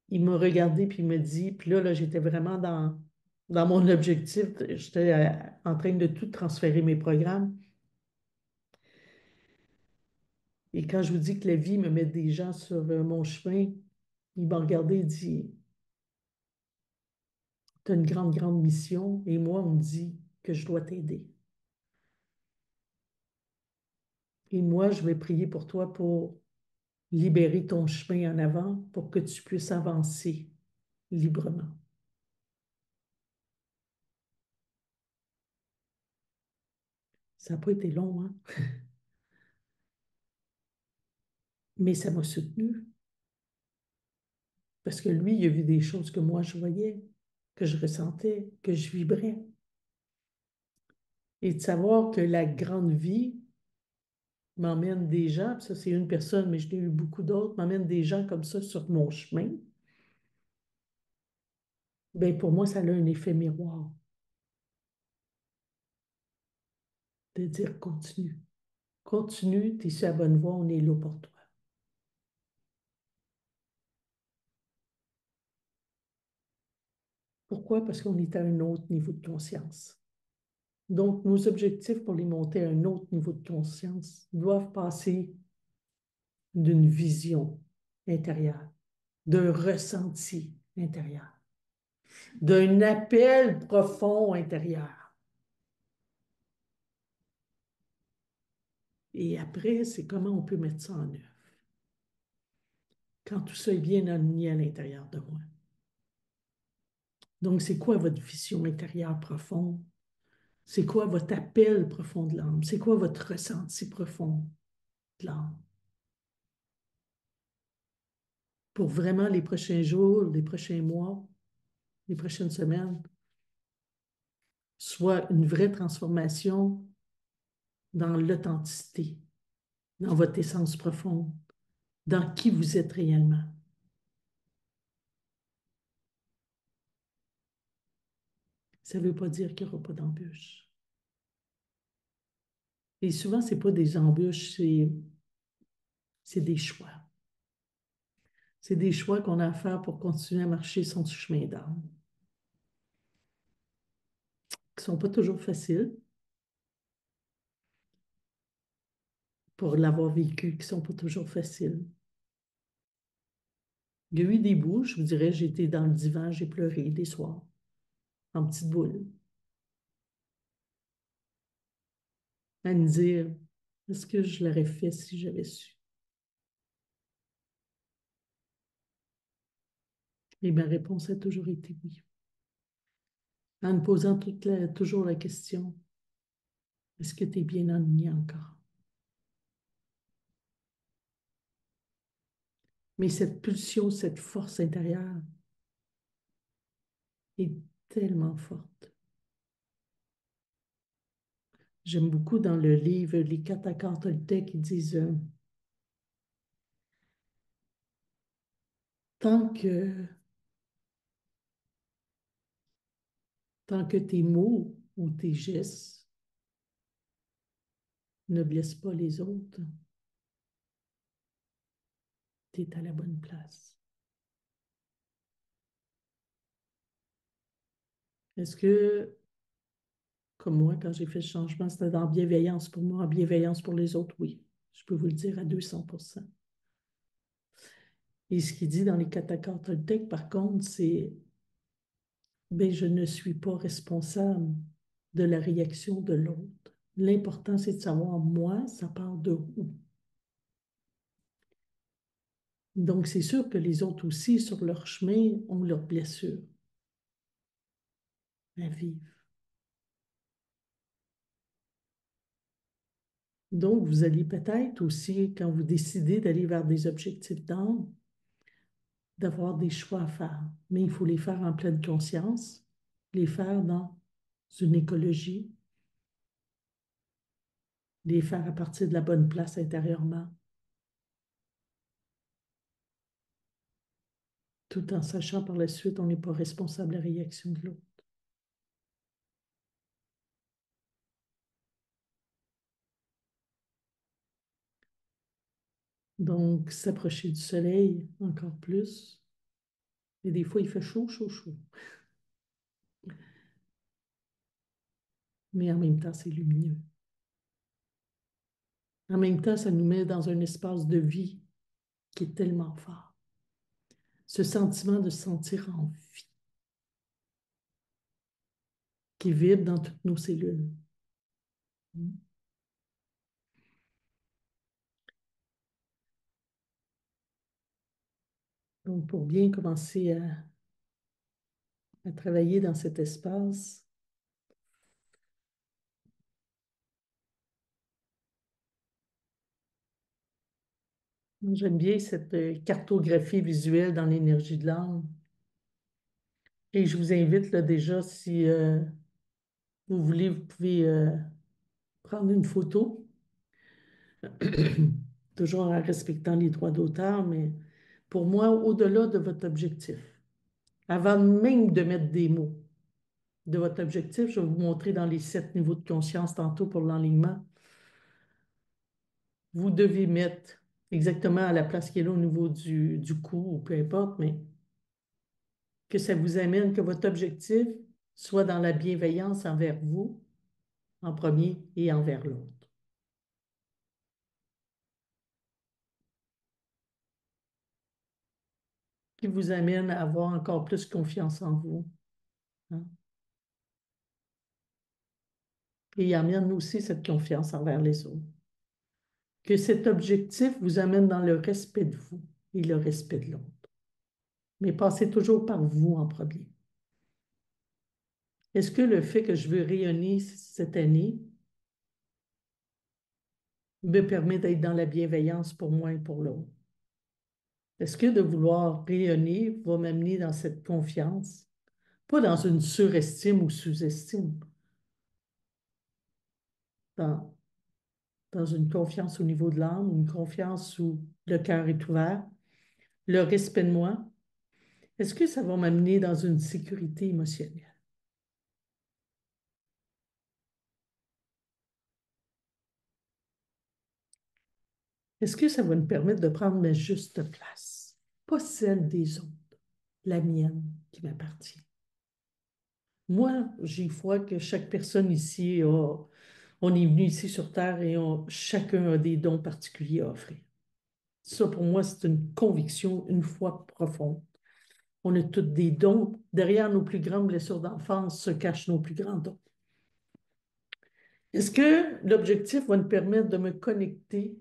il m'a regardé puis il me dit, puis là, j'étais vraiment dans mon objectif, j'étais en train de tout transférer mes programmes. Et quand je vous dis que la vie me met des gens sur mon chemin, il m'a regardé et dit, tu as une grande, grande mission et moi, on me dit que je dois t'aider. Et moi, je vais prier pour toi pour libérer ton chemin en avant pour que tu puisses avancer librement. Ça n'a pas été long, hein? Mais ça m'a soutenu parce que lui, il a vu des choses que moi, je voyais, que je ressentais, que je vibrais. Et de savoir que la grande vie m'emmène des gens, puis ça c'est une personne, mais je n'ai eu beaucoup d'autres, m'emmène des gens comme ça sur mon chemin, bien pour moi, ça a un effet miroir de dire continue. Continue, tu es sur la bonne voie, on est là pour toi. Pourquoi? Parce qu'on est à un autre niveau de conscience. Donc, nos objectifs pour les monter à un autre niveau de conscience doivent passer d'une vision intérieure, d'un ressenti intérieur, d'un appel profond intérieur. Et après, c'est comment on peut mettre ça en œuvre quand tout ça est bien aligné à l'intérieur de moi. Donc, c'est quoi votre vision intérieure profonde? C'est quoi votre appel profond de l'âme? C'est quoi votre ressenti profond de l'âme? Pour vraiment les prochains jours, les prochains mois, les prochaines semaines, soit une vraie transformation dans l'authenticité, dans votre essence profonde, dans qui vous êtes réellement. Ça ne veut pas dire qu'il n'y aura pas d'embûches. Et souvent, ce n'est pas des embûches, c'est des choix. C'est des choix qu'on a à faire pour continuer à marcher son chemin d'âme, qui ne sont pas toujours faciles pour l'avoir vécu, qui ne sont pas toujours faciles. Il y a eu des bouts, je vous dirais, j'étais dans le divan, j'ai pleuré des soirs, en petite boule, à me dire, est-ce que je l'aurais fait si j'avais su? Et ma réponse a toujours été oui. En me posant toujours la question, est-ce que tu es bien aligné encore? Mais cette pulsion, cette force intérieure est tellement forte. J'aime beaucoup dans le livre Les quatre accords Toltec qui disent tant que, tant que tes mots ou tes gestes ne blessent pas les autres, tu es à la bonne place. Est-ce que, comme moi, quand j'ai fait le changement, c'était dans bienveillance pour moi, bienveillance pour les autres? Oui, je peux vous le dire à 200%. Et ce qu'il dit dans les quatre accords Toltec, par contre, c'est ben, je ne suis pas responsable de la réaction de l'autre. L'important, c'est de savoir, moi, ça part de où. Donc, c'est sûr que les autres aussi, sur leur chemin, ont leurs blessures à vivre. Donc, vous allez peut-être aussi, quand vous décidez d'aller vers des objectifs d'âme, d'avoir des choix à faire. Mais il faut les faire en pleine conscience, les faire dans une écologie, les faire à partir de la bonne place intérieurement, tout en sachant par la suite, on n'est pas responsable de la réaction de l'autre. Donc, s'approcher du soleil encore plus. Et des fois, il fait chaud, chaud, chaud. Mais en même temps, c'est lumineux. En même temps, ça nous met dans un espace de vie qui est tellement fort. Ce sentiment de se sentir en vie, qui vibre dans toutes nos cellules. Donc, pour bien commencer à travailler dans cet espace, j'aime bien cette cartographie visuelle dans l'énergie de l'âme. Et je vous invite là déjà, si vous voulez, vous pouvez prendre une photo, toujours en respectant les droits d'auteur, mais pour moi, au-delà de votre objectif, avant même de mettre des mots de votre objectif, je vais vous montrer dans les 7 niveaux de conscience tantôt pour l'enlignement, vous devez mettre exactement à la place qui est là au niveau du cou ou peu importe, mais que ça vous amène, que votre objectif soit dans la bienveillance envers vous en premier et envers l'autre. Qui vous amène à avoir encore plus confiance en vous, hein. Et il amène aussi cette confiance envers les autres. Que cet objectif vous amène dans le respect de vous et le respect de l'autre. Mais passez toujours par vous en premier. Est-ce que le fait que je veux rayonner cette année me permet d'être dans la bienveillance pour moi et pour l'autre? Est-ce que de vouloir rayonner va m'amener dans cette confiance, pas dans une surestime ou sous-estime, dans, dans une confiance au niveau de l'âme, une confiance où le cœur est ouvert, le respect de moi? Est-ce que ça va m'amener dans une sécurité émotionnelle? Est-ce que ça va me permettre de prendre ma juste place? Pas celle des autres, la mienne qui m'appartient. Moi, j'ai foi que chaque personne ici on est venu ici sur Terre et chacun a des dons particuliers à offrir. Ça, pour moi, c'est une conviction, une foi profonde. On a tous des dons. Derrière nos plus grandes blessures d'enfance se cachent nos plus grands dons. Est-ce que l'objectif va nous permettre de me connecter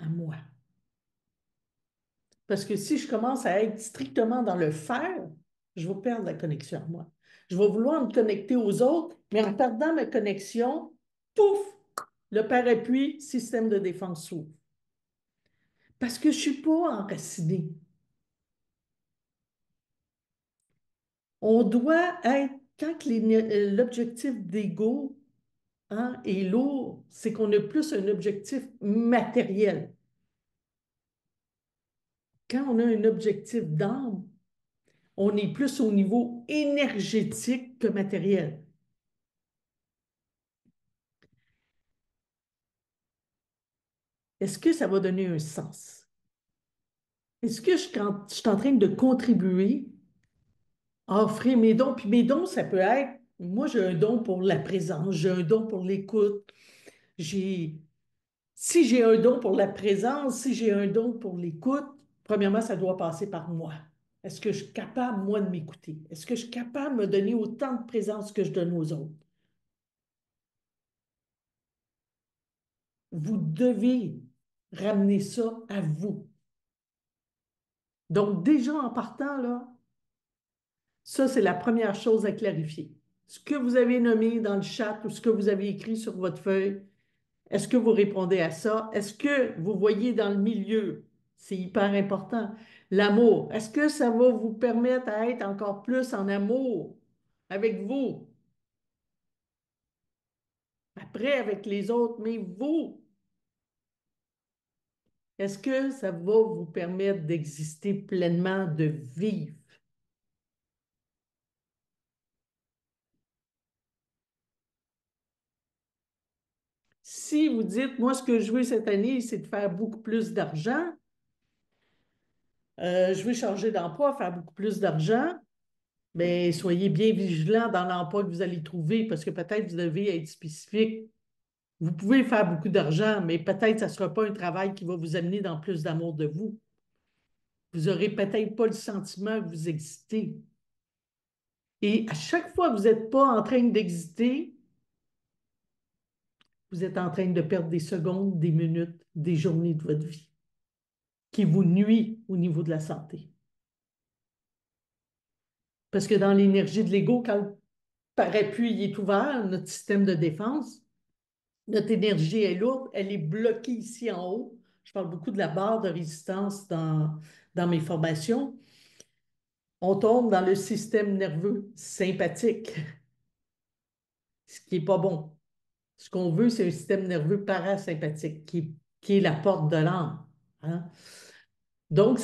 à moi? Parce que si je commence à être strictement dans le faire, je vais perdre la connexion à moi. Je vais vouloir me connecter aux autres, mais en perdant ma connexion, pouf, le parapluie, système de défense s'ouvre. Parce que je ne suis pas enracinée. On doit être, quand l'objectif d'ego, hein, est lourd, c'est qu'on a plus un objectif matériel. Quand on a un objectif d'âme, on est plus au niveau énergétique que matériel. Est-ce que ça va donner un sens? Est-ce que quand je suis en train de contribuer à offrir mes dons? Puis mes dons, ça peut être, moi j'ai un don pour la présence, j'ai un don pour l'écoute, j'ai, si j'ai un don pour la présence, si j'ai un don pour l'écoute, premièrement, ça doit passer par moi. Est-ce que je suis capable, moi, de m'écouter? Est-ce que je suis capable de me donner autant de présence que je donne aux autres? Vous devez ramener ça à vous. Donc, déjà en partant, là, ça, c'est la première chose à clarifier. Ce que vous avez nommé dans le chat ou ce que vous avez écrit sur votre feuille, est-ce que vous répondez à ça? Est-ce que vous voyez dans le milieu? C'est hyper important. L'amour, est-ce que ça va vous permettre à être encore plus en amour avec vous? Après, avec les autres, mais vous, est-ce que ça va vous permettre d'exister pleinement, de vivre? Si vous dites, moi, ce que je veux cette année, c'est de faire beaucoup plus d'argent, je veux changer d'emploi, faire beaucoup plus d'argent, mais soyez bien vigilants dans l'emploi que vous allez trouver parce que peut-être vous devez être spécifique. Vous pouvez faire beaucoup d'argent, mais peut-être que ça ne sera pas un travail qui va vous amener dans plus d'amour de vous. Vous n'aurez peut-être pas le sentiment que vous existez. Et à chaque fois que vous n'êtes pas en train d'exister, vous êtes en train de perdre des secondes, des minutes, des journées de votre vie qui vous nuit au niveau de la santé. Parce que dans l'énergie de l'ego, quand le parapluie est ouvert, notre système de défense, notre énergie est lourde, elle est bloquée ici en haut. Je parle beaucoup de la barre de résistance dans mes formations. On tombe dans le système nerveux sympathique, ce qui n'est pas bon. Ce qu'on veut, c'est un système nerveux parasympathique qui est la porte de l'âme. Hein? Donc,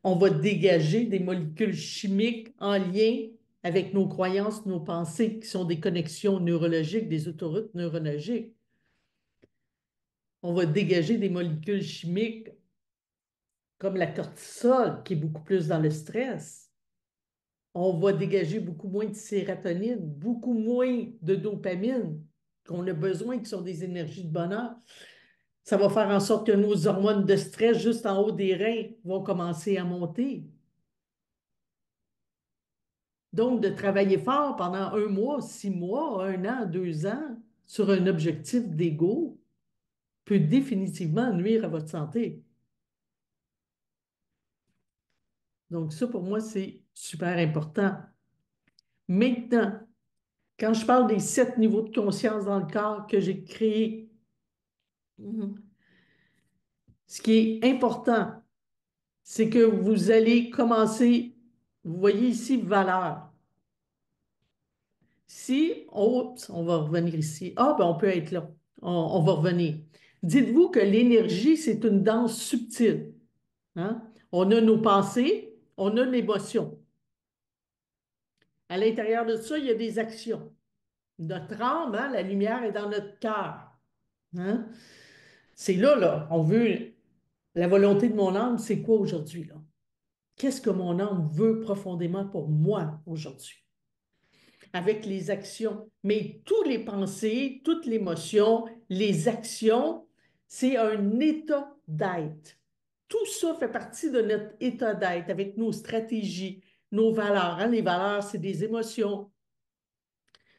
on va dégager des molécules chimiques en lien avec nos croyances, nos pensées, qui sont des connexions neurologiques, des autoroutes neurologiques. On va dégager des molécules chimiques comme la cortisol, qui est beaucoup plus dans le stress. On va dégager beaucoup moins de sérotonine, beaucoup moins de dopamine qu'on a besoin, qui sont des énergies de bonheur. Ça va faire en sorte que nos hormones de stress juste en haut des reins vont commencer à monter. Donc, de travailler fort pendant 1 mois, 6 mois, 1 an, 2 ans sur un objectif d'ego peut définitivement nuire à votre santé. Donc, ça, pour moi, c'est super important. Maintenant, quand je parle des 7 niveaux de conscience dans le corps que j'ai créés, mhm, ce qui est important, c'est que vous allez commencer, vous voyez ici, valeur. Si, oups, on va revenir ici. Ah, ben on peut être là. On va revenir. Dites-vous que l'énergie, c'est une danse subtile. Hein? On a nos pensées, on a l'émotion. À l'intérieur de ça, il y a des actions. Notre âme, hein, la lumière est dans notre cœur. Hein? C'est là, là, on veut, la volonté de mon âme, c'est quoi aujourd'hui, là? Qu'est-ce que mon âme veut profondément pour moi aujourd'hui? Avec les actions. Mais tous les pensées, toute l'émotion, les actions, c'est un état d'être. Tout ça fait partie de notre état d'être avec nos stratégies, nos valeurs. Hein? Les valeurs, c'est des émotions.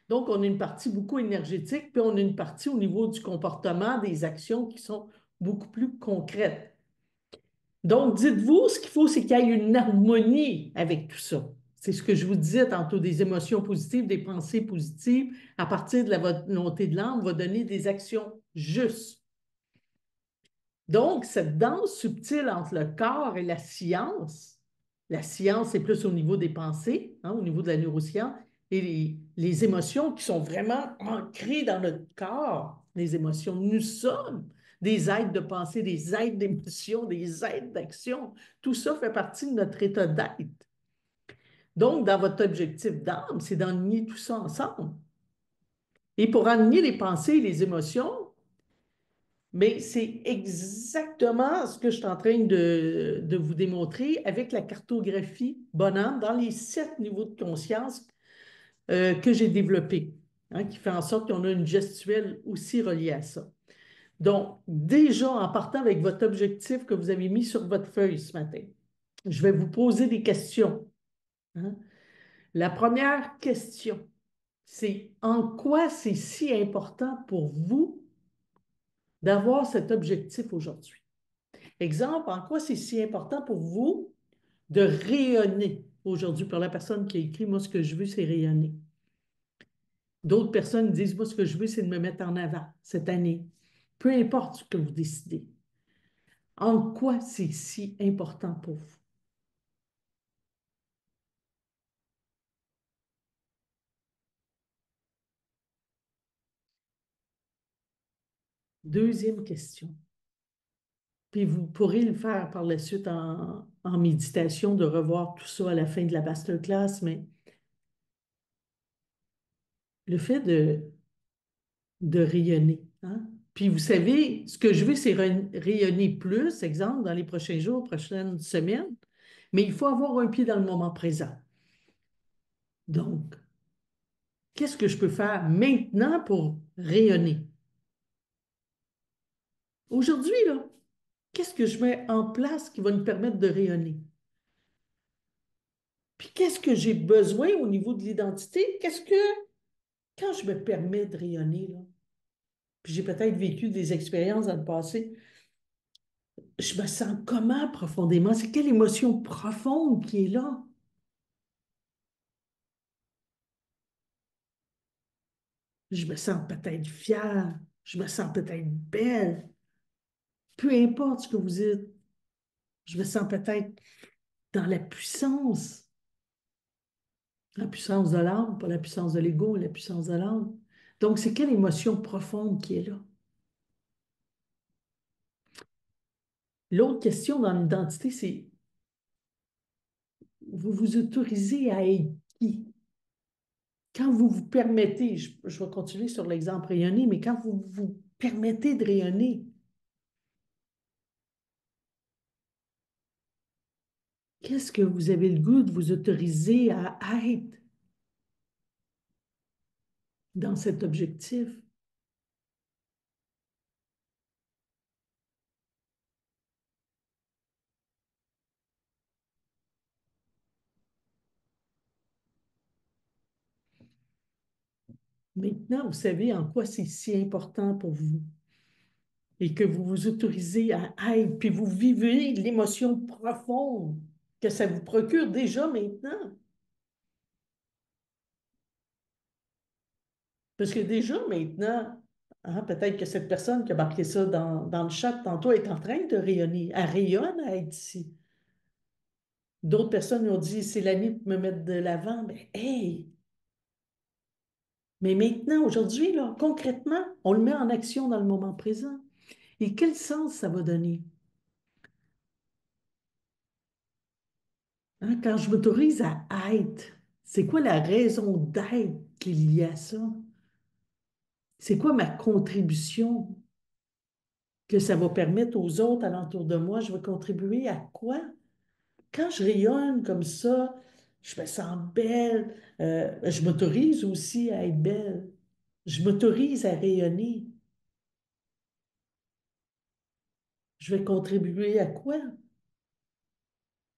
Donc, on a une partie beaucoup énergétique, puis on a une partie au niveau du comportement, des actions qui sont beaucoup plus concrètes. Donc, dites-vous, ce qu'il faut, c'est qu'il y ait une harmonie avec tout ça. C'est ce que je vous disais tantôt, des émotions positives, des pensées positives, à partir de la volonté de l'âme, va donner des actions justes. Donc, cette danse subtile entre le corps et la science est plus au niveau des pensées, hein, au niveau de la neuroscience, et les émotions qui sont vraiment ancrées dans notre corps, les émotions. Nous sommes des êtres de pensée, des êtres d'émotion, des êtres d'action. Tout ça fait partie de notre état d'être. Donc, dans votre objectif d'âme, c'est d'enligner tout ça ensemble. Et pour enligner les pensées et les émotions, mais c'est exactement ce que je suis en train de vous démontrer avec la cartographie Bonhomme dans les 7 niveaux de conscience que j'ai développés, hein, qui fait en sorte qu'on a une gestuelle aussi reliée à ça. Donc, déjà, en partant avec votre objectif que vous avez mis sur votre feuille ce matin, je vais vous poser des questions. Hein. La première question, c'est en quoi c'est si important pour vous d'avoir cet objectif aujourd'hui? Exemple, en quoi c'est si important pour vous de rayonner aujourd'hui? Pour la personne qui a écrit, moi, ce que je veux, c'est rayonner. D'autres personnes disent, moi, ce que je veux, c'est de me mettre en avant cette année. Peu importe ce que vous décidez. En quoi c'est si important pour vous? Deuxième question. Puis vous pourrez le faire par la suite en méditation, de revoir tout ça à la fin de la masterclass, mais le fait de rayonner. Hein? Puis vous savez, ce que je veux, c'est rayonner plus, exemple, dans les prochains jours, prochaines semaines, mais il faut avoir un pied dans le moment présent. Donc, qu'est-ce que je peux faire maintenant pour rayonner? Aujourd'hui, là, qu'est-ce que je mets en place qui va nous permettre de rayonner? Puis qu'est-ce que j'ai besoin au niveau de l'identité? Qu'est-ce que, quand je me permets de rayonner, là, puis j'ai peut-être vécu des expériences dans le passé, je me sens comment profondément? C'est quelle émotion profonde qui est là? Je me sens peut-être fière, je me sens peut-être belle, peu importe ce que vous dites, je me sens peut-être dans la puissance de l'âme, pas la puissance de l'ego, la puissance de l'âme. Donc, c'est quelle émotion profonde qui est là? L'autre question dans l'identité, c'est vous vous autorisez à être qui? Quand vous vous permettez, je vais continuer sur l'exemple rayonner, mais quand vous vous permettez de rayonner, qu'est-ce que vous avez le goût de vous autoriser à être dans cet objectif? Maintenant, vous savez en quoi c'est si important pour vous et que vous vous autorisez à être, puis vous vivez l'émotion profonde que ça vous procure déjà maintenant. Parce que déjà maintenant, hein, peut-être que cette personne qui a marqué ça dans le chat tantôt est en train de rayonner. Elle rayonne à être ici. D'autres personnes ont dit, c'est l'année de me mettre de l'avant. Mais hey! Mais maintenant, aujourd'hui, là, concrètement, on le met en action dans le moment présent. Et quel sens ça va donner? Hein, quand je m'autorise à être, c'est quoi la raison d'être qu'il y a ça? C'est quoi ma contribution que ça va permettre aux autres alentour de moi? Je vais contribuer à quoi? Quand je rayonne comme ça, je me sens belle. Je m'autorise aussi à être belle. Je m'autorise à rayonner. Je vais contribuer à quoi?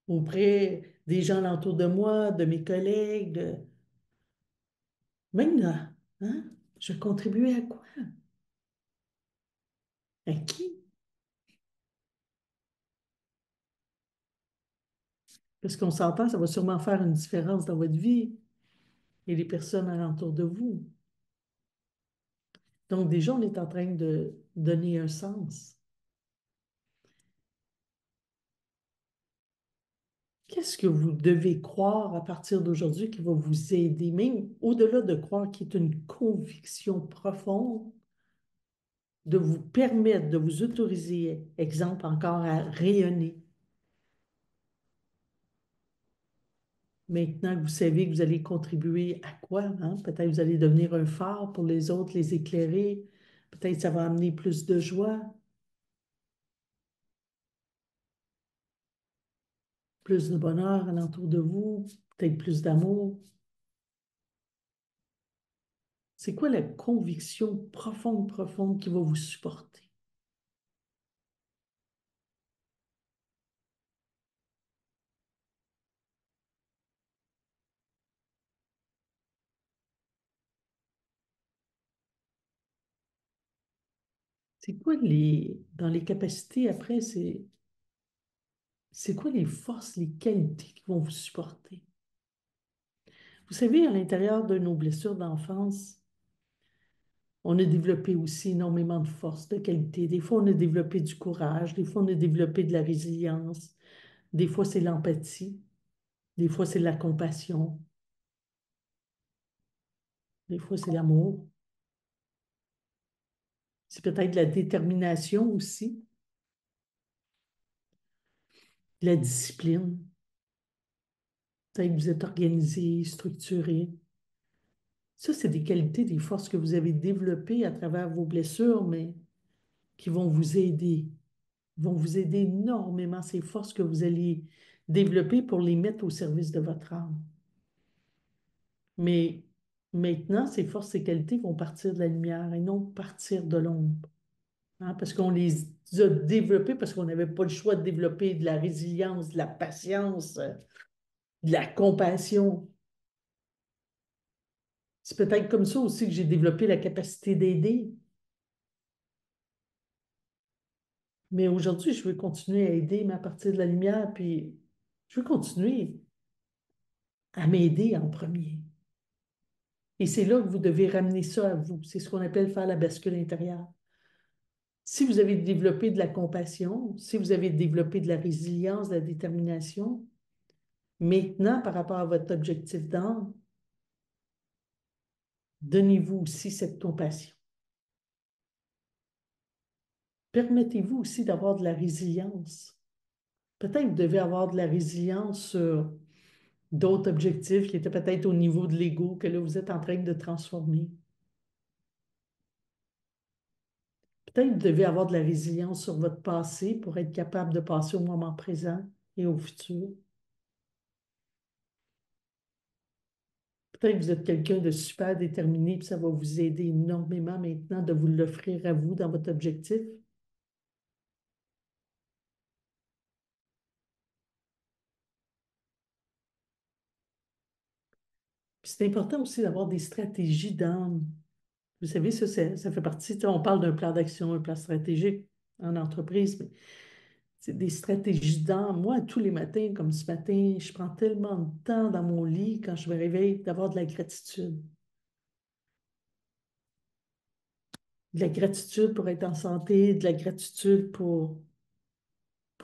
Auprès des gens alentour de moi, de mes collègues, même là, hein? Je vais contribuer à quoi? À qui? Parce qu'on s'entend, ça va sûrement faire une différence dans votre vie et les personnes alentour de vous. Donc, déjà, on est en train de donner un sens. Qu'est-ce que vous devez croire à partir d'aujourd'hui qui va vous aider, même au-delà de croire, qui est une conviction profonde, de vous permettre, de vous autoriser, exemple encore, à rayonner. Maintenant que vous savez que vous allez contribuer à quoi, hein? Peut-être vous allez devenir un phare pour les autres, les éclairer. Peut-être ça va amener plus de joie, plus de bonheur alentour de vous, peut-être plus d'amour. C'est quoi la conviction profonde, profonde qui va vous supporter? C'est quoi dans les capacités après, c'est quoi les forces, les qualités qui vont vous supporter? Vous savez, à l'intérieur de nos blessures d'enfance, on a développé aussi énormément de force, de qualité. Des fois, on a développé du courage, des fois, on a développé de la résilience, des fois, c'est l'empathie, des fois, c'est la compassion, des fois, c'est l'amour. C'est peut-être la détermination aussi, la discipline. Peut-être que vous êtes organisé, structuré. Ça, c'est des qualités, des forces que vous avez développées à travers vos blessures, mais qui vont vous aider, vont vous aider énormément, ces forces que vous allez développer pour les mettre au service de votre âme. Mais maintenant, ces forces et qualités vont partir de la lumière et non partir de l'ombre. Hein, parce qu'on les a développées parce qu'on n'avait pas le choix de développer de la résilience, de la patience, de la compassion. C'est peut-être comme ça aussi que j'ai développé la capacité d'aider. Mais aujourd'hui, je veux continuer à aider, mais à partir de la lumière, puis je veux continuer à m'aider en premier. Et c'est là que vous devez ramener ça à vous. C'est ce qu'on appelle faire la bascule intérieure. Si vous avez développé de la compassion, si vous avez développé de la résilience, de la détermination, maintenant, par rapport à votre objectif d'âme, donnez-vous aussi cette compassion. Permettez-vous aussi d'avoir de la résilience. Peut-être que vous devez avoir de la résilience sur d'autres objectifs qui étaient peut-être au niveau de l'ego que là, vous êtes en train de transformer. Peut-être que vous devez avoir de la résilience sur votre passé pour être capable de passer au moment présent et au futur. Peut-être que vous êtes quelqu'un de super déterminé, puis ça va vous aider énormément maintenant de vous l'offrir à vous dans votre objectif. Puis c'est important aussi d'avoir des stratégies d'âme. Vous savez, ça fait partie, tu sais, on parle d'un plan d'action, un plan stratégique en entreprise, mais c'est des stratégies d'âme. Moi, tous les matins, comme ce matin, je prends tellement de temps dans mon lit quand je me réveille d'avoir de la gratitude. de la gratitude pour être en santé, de la gratitude pour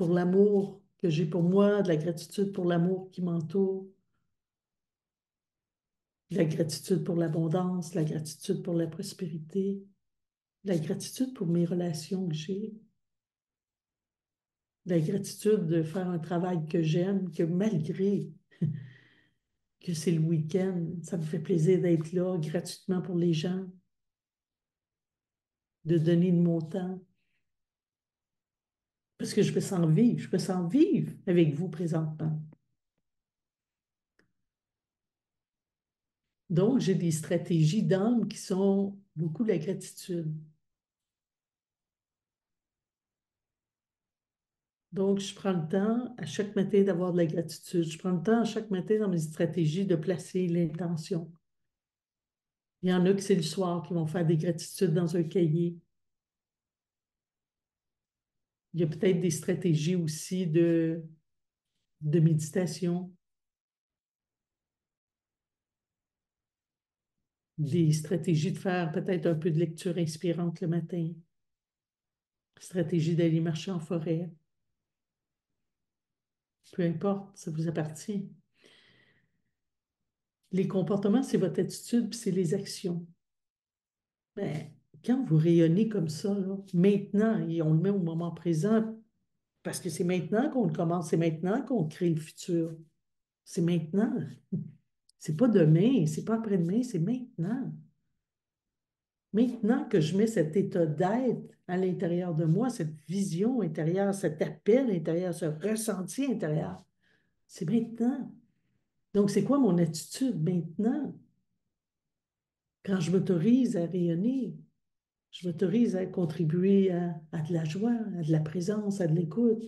l'amour que j'ai pour moi, de la gratitude pour l'amour qui m'entoure, de la gratitude pour l'abondance, de la gratitude pour la prospérité, de la gratitude pour mes relations que j'ai, de la gratitude de faire un travail que j'aime, que malgré que c'est le week-end, ça me fait plaisir d'être là gratuitement pour les gens, de donner de mon temps, parce que je me sens vivre avec vous présentement. Donc, j'ai des stratégies d'âme qui sont beaucoup de la gratitude. Donc, je prends le temps à chaque matin d'avoir de la gratitude. Je prends le temps à chaque matin dans mes stratégies de placer l'intention. Il y en a qui c'est le soir qui vont faire des gratitudes dans un cahier. Il y a peut-être des stratégies aussi de méditation, des stratégies de faire peut-être un peu de lecture inspirante le matin, stratégie d'aller marcher en forêt. Peu importe, ça vous appartient. Les comportements, c'est votre attitude, puis c'est les actions. Mais quand vous rayonnez comme ça, là, maintenant, et on le met au moment présent, parce que c'est maintenant qu'on le commence, c'est maintenant qu'on crée le futur. C'est maintenant. C'est pas demain, c'est pas après-demain, c'est maintenant. Maintenant que je mets cet état d'être à l'intérieur de moi, cette vision intérieure, cet appel intérieur, ce ressenti intérieur, c'est maintenant. Donc, c'est quoi mon attitude maintenant? Quand je m'autorise à rayonner, je m'autorise à contribuer à de la joie, à de la présence, à de l'écoute.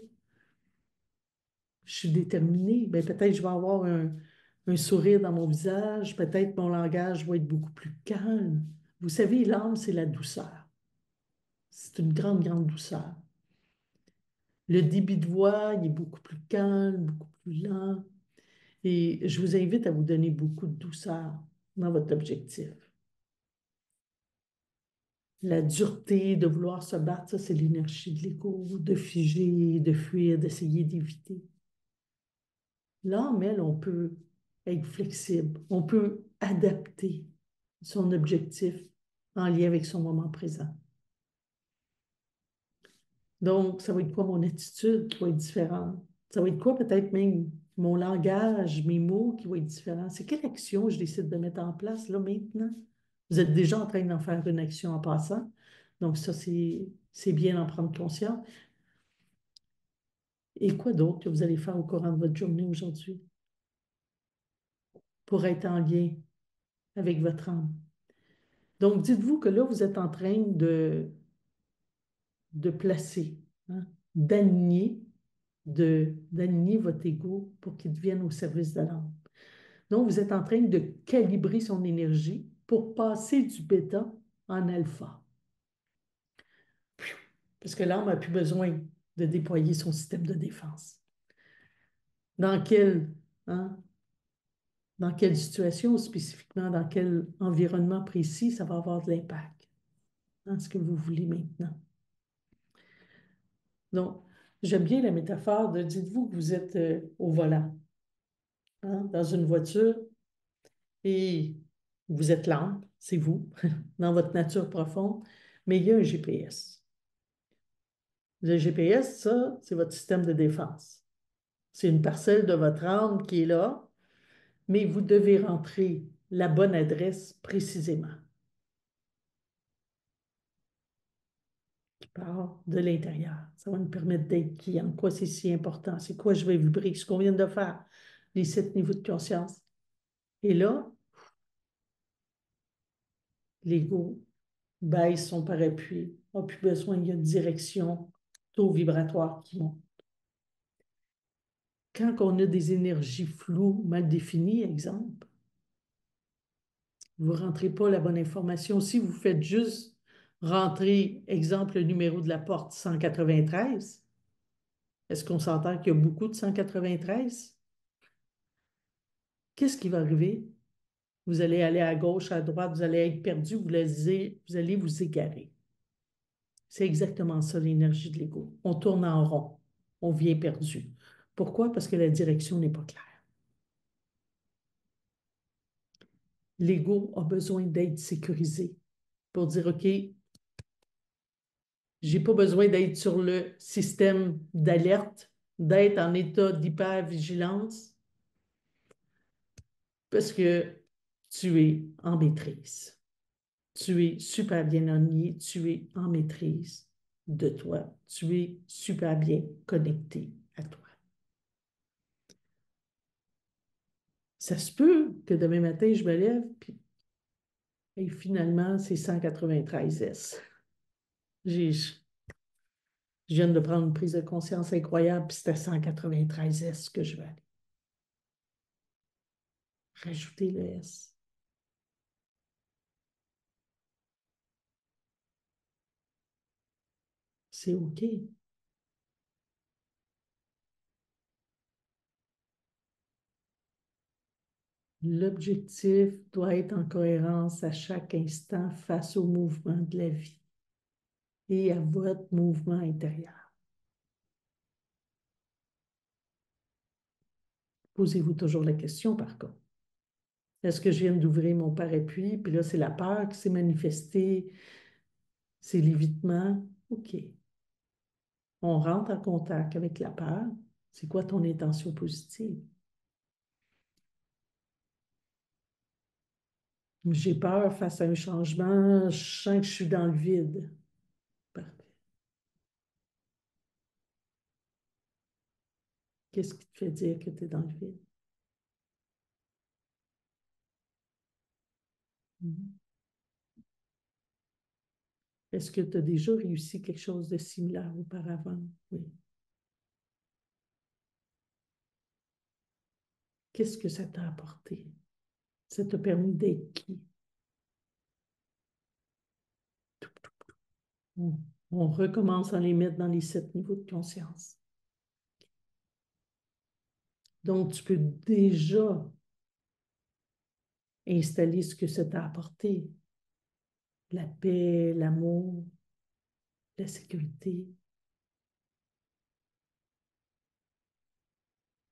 Je suis déterminée. Ben, peut-être je vais avoir un sourire dans mon visage, peut-être mon langage va être beaucoup plus calme. Vous savez, l'âme, c'est la douceur. C'est une grande, grande douceur. Le débit de voix, il est beaucoup plus calme, beaucoup plus lent. Et je vous invite à vous donner beaucoup de douceur dans votre objectif. La dureté de vouloir se battre, ça, c'est l'énergie de l'ego, de figer, de fuir, d'essayer d'éviter. L'âme, elle, on peut être flexible, on peut adapter son objectif en lien avec son moment présent. Donc, ça va être quoi mon attitude qui va être différente? Ça va être quoi peut-être même mon langage, mes mots qui vont être différents? C'est quelle action je décide de mettre en place là maintenant? Vous êtes déjà en train d'en faire une action en passant. Donc, ça, c'est bien d'en prendre conscience. Et quoi d'autre que vous allez faire au courant de votre journée aujourd'hui pour être en lien avec votre âme? Donc, dites-vous que là, vous êtes en train de placer, hein, d'aligner, d'aligner votre ego pour qu'il devienne au service de l'âme. Donc, vous êtes en train de calibrer son énergie pour passer du bêta en alpha. Parce que l'âme n'a plus besoin de déployer son système de défense. Dans quel, hein, dans quelle situation spécifiquement, dans quel environnement précis, ça va avoir de l'impact dans ce que vous voulez maintenant. Donc, j'aime bien la métaphore de dites-vous que vous êtes au volant, hein, dans une voiture et vous êtes l'âme, c'est vous, dans votre nature profonde, mais il y a un GPS. Le GPS, ça, c'est votre système de défense. C'est une parcelle de votre âme qui est là, mais vous devez rentrer la bonne adresse précisément, qui part de l'intérieur. Ça va nous permettre d'être qui, en quoi c'est si important, c'est quoi je vais vibrer, ce qu'on vient de faire, les 7 niveaux de conscience. Et là, l'ego baisse son parapluie, n'a plus besoin, il y a une direction, taux vibratoire qui monte. Quand on a des énergies floues, mal définies, exemple, vous ne rentrez pas la bonne information. Si vous faites juste rentrer, exemple, le numéro de la porte 193, est-ce qu'on s'entend qu'il y a beaucoup de 193? Qu'est-ce qui va arriver? Vous allez aller à gauche, à droite, vous allez être perdu, vous allez vous égarer. C'est exactement ça, l'énergie de l'ego. On tourne en rond, on vient perdu. Pourquoi? Parce que la direction n'est pas claire. L'ego a besoin d'être sécurisé pour dire, OK, j'ai pas besoin d'être sur le système d'alerte, d'être en état d'hypervigilance, parce que tu es en maîtrise. Tu es super bien aligné, tu es en maîtrise de toi, tu es super bien connecté à toi. Ça se peut que demain matin, je me lève, puis et finalement, c'est 193 S. Je viens de prendre une prise de conscience incroyable, puis c'était 193 S que je vais aller. Rajouter le S. C'est OK. L'objectif doit être en cohérence à chaque instant face au mouvement de la vie et à votre mouvement intérieur. Posez-vous toujours la question, par contre. Est-ce que je viens d'ouvrir mon parapluie, puis là, c'est la peur qui s'est manifestée, c'est l'évitement? OK. On rentre en contact avec la peur. C'est quoi ton intention positive? J'ai peur face à un changement, je sens que je suis dans le vide. Parfait. Qu'est-ce qui te fait dire que tu es dans le vide? Mhm. Est-ce que tu as déjà réussi quelque chose de similaire auparavant? Oui. Qu'est-ce que ça t'a apporté? Ça t'a permis d'être qui? On, on recommence à les mettre dans les 7 niveaux de conscience. Donc, tu peux déjà installer ce que ça t'a apporté. La paix, l'amour, la sécurité.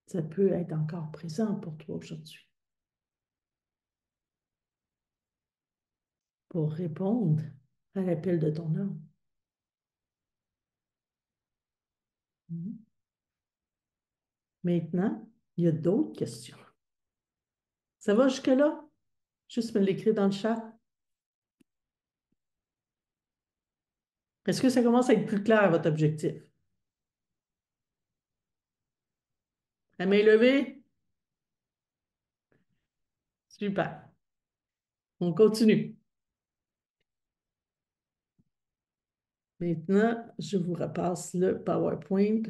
Ça peut être encore présent pour toi aujourd'hui. Pour répondre à l'appel de ton âme. Mhm. Maintenant, il y a d'autres questions. Ça va jusque-là? Juste me l'écrire dans le chat. Est-ce que ça commence à être plus clair, votre objectif? La main levée? Super. On continue. Maintenant, je vous repasse le PowerPoint.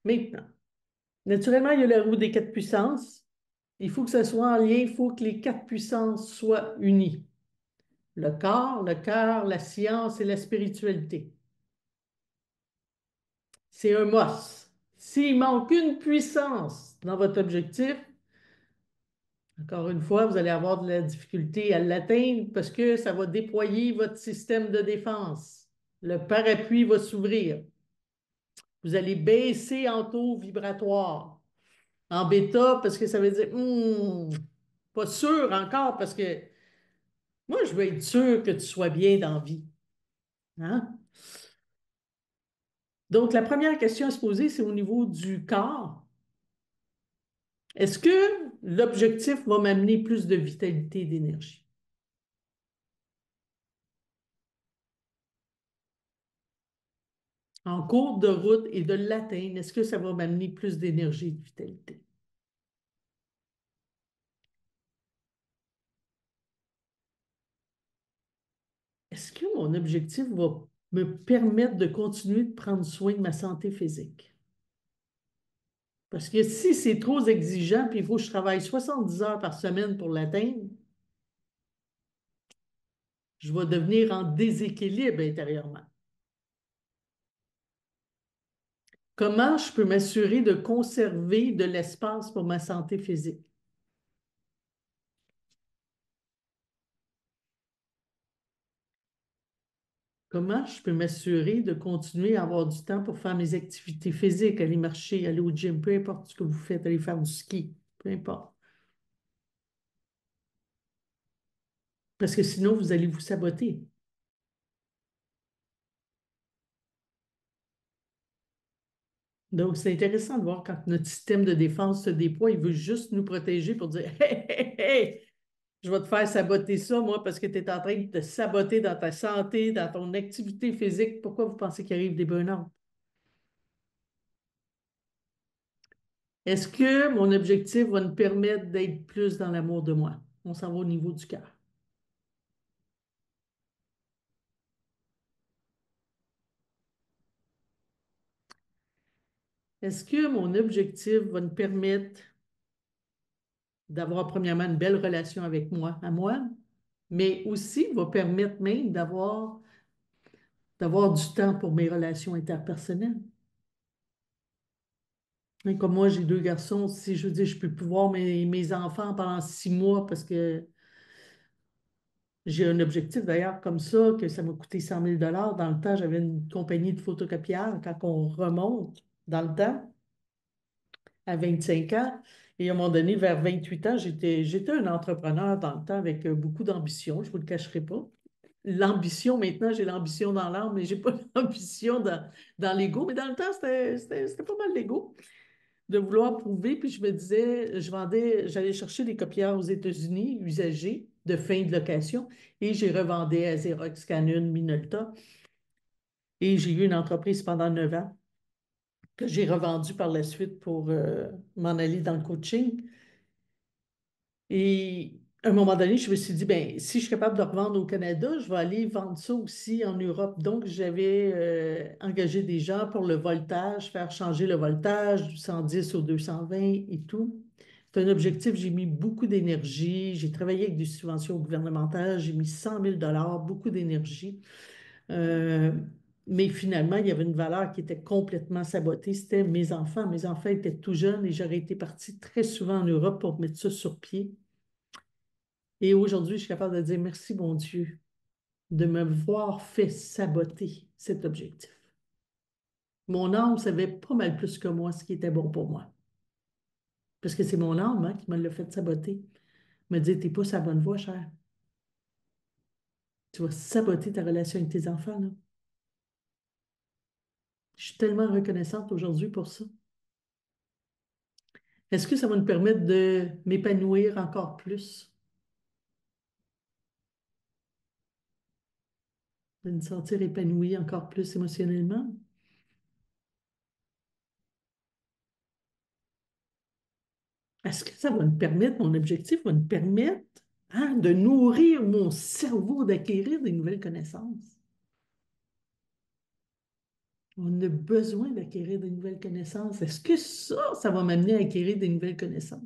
Maintenant, naturellement, il y a la roue des 4 puissances. Il faut que ça soit en lien, il faut que les 4 puissances soient unies. Le corps, le cœur, la science et la spiritualité. C'est un must. S'il manque une puissance dans votre objectif, encore une fois, vous allez avoir de la difficulté à l'atteindre parce que ça va déployer votre système de défense. Le parapluie va s'ouvrir. Vous allez baisser en taux vibratoire. En bêta, parce que ça veut dire, pas sûr encore, parce que moi, je veux être sûr que tu sois bien dans la vie. Hein? Donc, la première question à se poser, c'est au niveau du corps. Est-ce que l'objectif va m'amener plus de vitalité et d'énergie? En cours de route et de l'atteindre, est-ce que ça va m'amener plus d'énergie et de vitalité? Est-ce que mon objectif va me permettre de continuer de prendre soin de ma santé physique? Parce que si c'est trop exigeant, puis il faut que je travaille 70 heures par semaine pour l'atteindre, je vais devenir en déséquilibre intérieurement. Comment je peux m'assurer de conserver de l'espace pour ma santé physique? Comment je peux m'assurer de continuer à avoir du temps pour faire mes activités physiques, aller marcher, aller au gym, peu importe ce que vous faites, aller faire du ski, peu importe. Parce que sinon, vous allez vous saboter. Donc, c'est intéressant de voir quand notre système de défense se déploie, il veut juste nous protéger pour dire hey, hey, hey, je vais te faire saboter ça, moi, parce que tu es en train de te saboter dans ta santé, dans ton activité physique. Pourquoi vous pensez qu'il arrive des burn-out? Est-ce que mon objectif va nous permettre d'être plus dans l'amour de moi? On s'en va au niveau du cœur. Est-ce que mon objectif va nous permettre d'avoir premièrement une belle relation avec moi, à moi, mais aussi va permettre même d'avoir du temps pour mes relations interpersonnelles? Et comme moi, j'ai deux garçons, si je veux dire, je peux plus voir mes enfants pendant 6 mois parce que j'ai un objectif d'ailleurs comme ça, que ça m'a coûté 100 000 dollars. Dans le temps, j'avais une compagnie de photocopieurs. Quand on remonte dans le temps, à 25 ans, et à un moment donné, vers 28 ans, j'étais un entrepreneur dans le temps avec beaucoup d'ambition, je ne vous le cacherai pas. L'ambition, maintenant, j'ai l'ambition dans l'âme, mais je n'ai pas l'ambition dans l'ego. Mais dans le temps, c'était pas mal l'ego de vouloir prouver. Puis je me disais, j'allais chercher des copieurs aux États-Unis, usagés, de fin de location, et j'ai revendais à Xerox, Canon, Minolta. Et j'ai eu une entreprise pendant 9 ans que j'ai revendue par la suite pour m'en aller dans le coaching. Et à un moment donné, je me suis dit, ben, si je suis capable de revendre au Canada, je vais aller vendre ça aussi en Europe. Donc, j'avais engagé des gens pour le voltage, faire changer le voltage du 110 au 220 et tout. C'est un objectif, j'ai mis beaucoup d'énergie, j'ai travaillé avec des subventions gouvernementales, j'ai mis 100 000 dollars, beaucoup d'énergie. Euh, mais finalement, il y avait une valeur qui était complètement sabotée, c'était mes enfants. Mes enfants étaient tout jeunes et j'aurais été partie très souvent en Europe pour mettre ça sur pied. Et aujourd'hui, je suis capable de dire merci, mon Dieu, de me voir fait saboter cet objectif. Mon âme savait pas mal plus que moi ce qui était bon pour moi. Parce que c'est mon âme hein, qui me l'a fait saboter. Me dire, t'es pas sur la bonne voie, cher. Tu vas saboter ta relation avec tes enfants, là. Je suis tellement reconnaissante aujourd'hui pour ça. Est-ce que ça va nous permettre de m'épanouir encore plus, de me sentir épanouie encore plus émotionnellement? Est-ce que ça va me permettre, mon objectif va me permettre hein, de nourrir mon cerveau, d'acquérir des nouvelles connaissances? On a besoin d'acquérir des nouvelles connaissances. Est-ce que ça va m'amener à acquérir des nouvelles connaissances?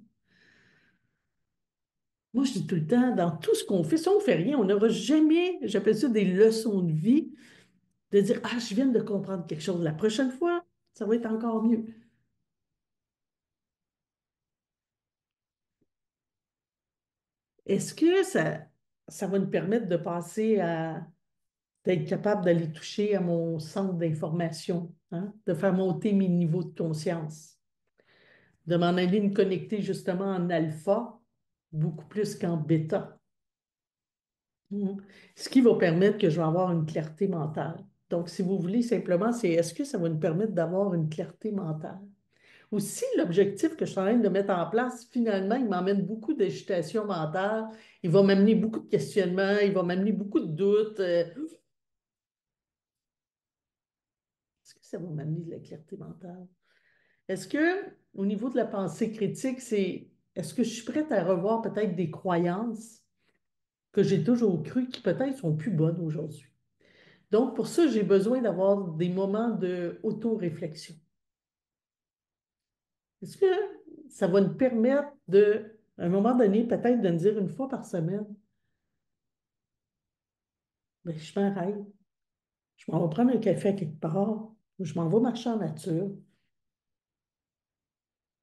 Moi, je dis tout le temps, dans tout ce qu'on fait, si on ne fait rien, on n'aura jamais, j'appelle ça des leçons de vie, de dire, ah, je viens de comprendre quelque chose. La prochaine fois, ça va être encore mieux. Est-ce que ça va nous permettre de passer d'être capable d'aller toucher à mon centre d'information, hein, de faire monter mes niveaux de conscience, de m'en aller me connecter justement en alpha, beaucoup plus qu'en bêta. Mhm. Ce qui va permettre que je vais avoir une clarté mentale. Donc, si vous voulez, simplement, c'est est-ce que ça va nous permettre d'avoir une clarté mentale? Ou si l'objectif que je suis en train de mettre en place, finalement, il m'emmène beaucoup d'agitation mentale, il va m'amener beaucoup de questionnements, il va m'amener beaucoup de doutes. Est-ce que ça va m'amener de la clarté mentale? Est-ce que, au niveau de la pensée critique, est-ce que je suis prête à revoir peut-être des croyances que j'ai toujours crues qui peut-être sont plus bonnes aujourd'hui? Donc, pour ça, j'ai besoin d'avoir des moments de auto-réflexion. Est-ce que ça va nous permettre à un moment donné, peut-être de me dire une fois par semaine, ben, je m'arrête, je m'en vais prendre un café à quelque part, ou je m'en vais marcher en nature,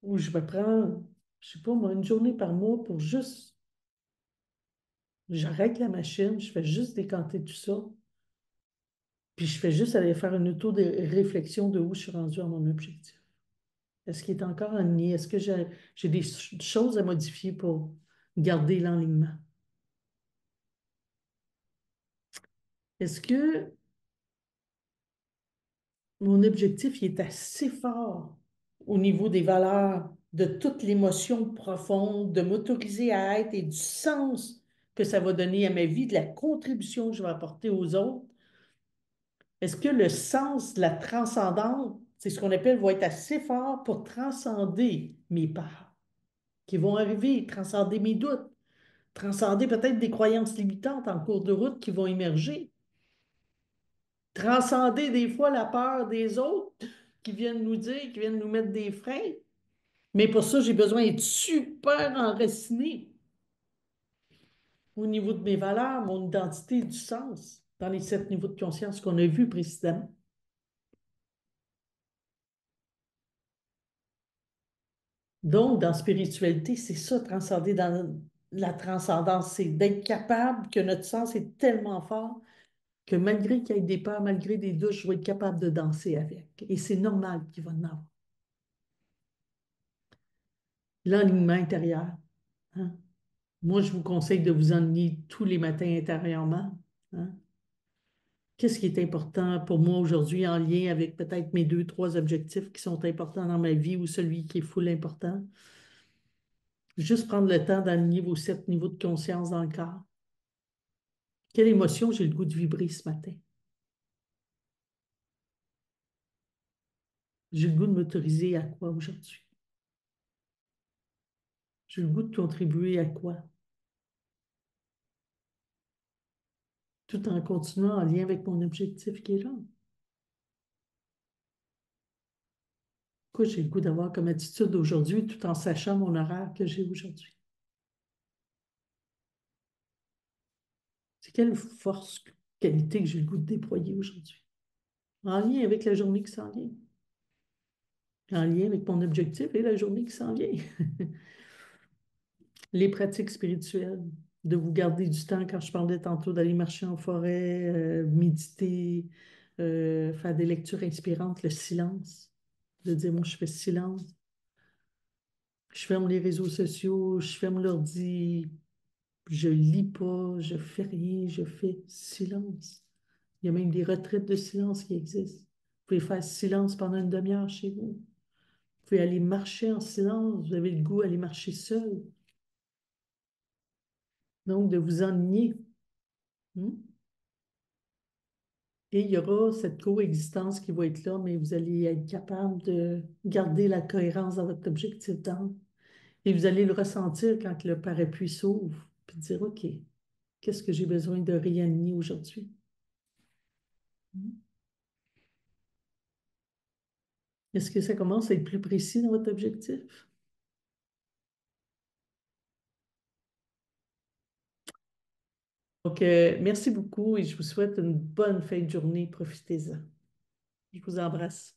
ou je me prends, je sais pas moi, une journée par mois pour juste, j'arrête la machine, je fais juste décanter tout ça, Puis je fais juste aller faire une auto de réflexion de où je suis rendue à mon objectif. Est-ce qu'il est encore aligné? Est-ce que j'ai des choses à modifier pour garder l'enlignement? Est-ce que mon objectif il est assez fort au niveau des valeurs, de toute l'émotion profonde, de m'autoriser à être et du sens que ça va donner à ma vie, de la contribution que je vais apporter aux autres? Est-ce que le sens de la transcendance, c'est ce qu'on appelle, va être assez fort pour transcender mes peurs, qui vont arriver, transcender mes doutes, transcender peut-être des croyances limitantes en cours de route qui vont émerger, transcender des fois la peur des autres qui viennent nous dire, qui viennent nous mettre des freins. Mais pour ça, j'ai besoin d'être super enraciné au niveau de mes valeurs, mon identité, du sens, dans les 7 niveaux de conscience qu'on a vus précédemment. Donc, dans spiritualité, c'est ça, transcender dans la transcendance, c'est d'être capable que notre sens est tellement fort que malgré qu'il y ait des peurs, malgré des doutes, je vais être capable de danser avec. Et c'est normal qu'il va en avoir. L'alignement intérieur. Hein. Moi, je vous conseille de vous enligner tous les matins intérieurement. Hein. Qu'est-ce qui est important pour moi aujourd'hui en lien avec peut-être mes 2, 3 objectifs qui sont importants dans ma vie ou celui qui est full important? Juste prendre le temps d'aligner vos 7 niveaux de conscience dans le corps. Quelle émotion j'ai le goût de vibrer ce matin? J'ai le goût de m'autoriser à quoi aujourd'hui? J'ai le goût de contribuer à quoi? Tout en continuant en lien avec mon objectif qui est là. Quoi j'ai le goût d'avoir comme attitude aujourd'hui tout en sachant mon horaire que j'ai aujourd'hui? C'est quelle force, qualité que j'ai le goût de déployer aujourd'hui? En lien avec la journée qui s'en vient. En lien avec mon objectif et la journée qui s'en vient. Les pratiques spirituelles, de vous garder du temps, quand je parlais tantôt d'aller marcher en forêt, méditer, faire des lectures inspirantes, le silence, de dire, moi, je fais silence, je ferme les réseaux sociaux, je ferme l'ordi, je lis pas, je fais rien, je fais silence. Il y a même des retraites de silence qui existent. Vous pouvez faire silence pendant une demi-heure chez vous. Vous pouvez aller marcher en silence, vous avez le goût d'aller marcher seul. Donc, de vous ennuyer. Hmm? Et il y aura cette coexistence qui va être là, mais vous allez être capable de garder la cohérence dans votre objectif d'âme. Et vous allez le ressentir quand le parapluie s'ouvre, puis dire, OK, qu'est-ce que j'ai besoin de réaligner aujourd'hui? Est-ce que ça commence à être plus précis dans votre objectif? Donc, merci beaucoup et je vous souhaite une bonne fin de journée. Profitez-en. Je vous embrasse.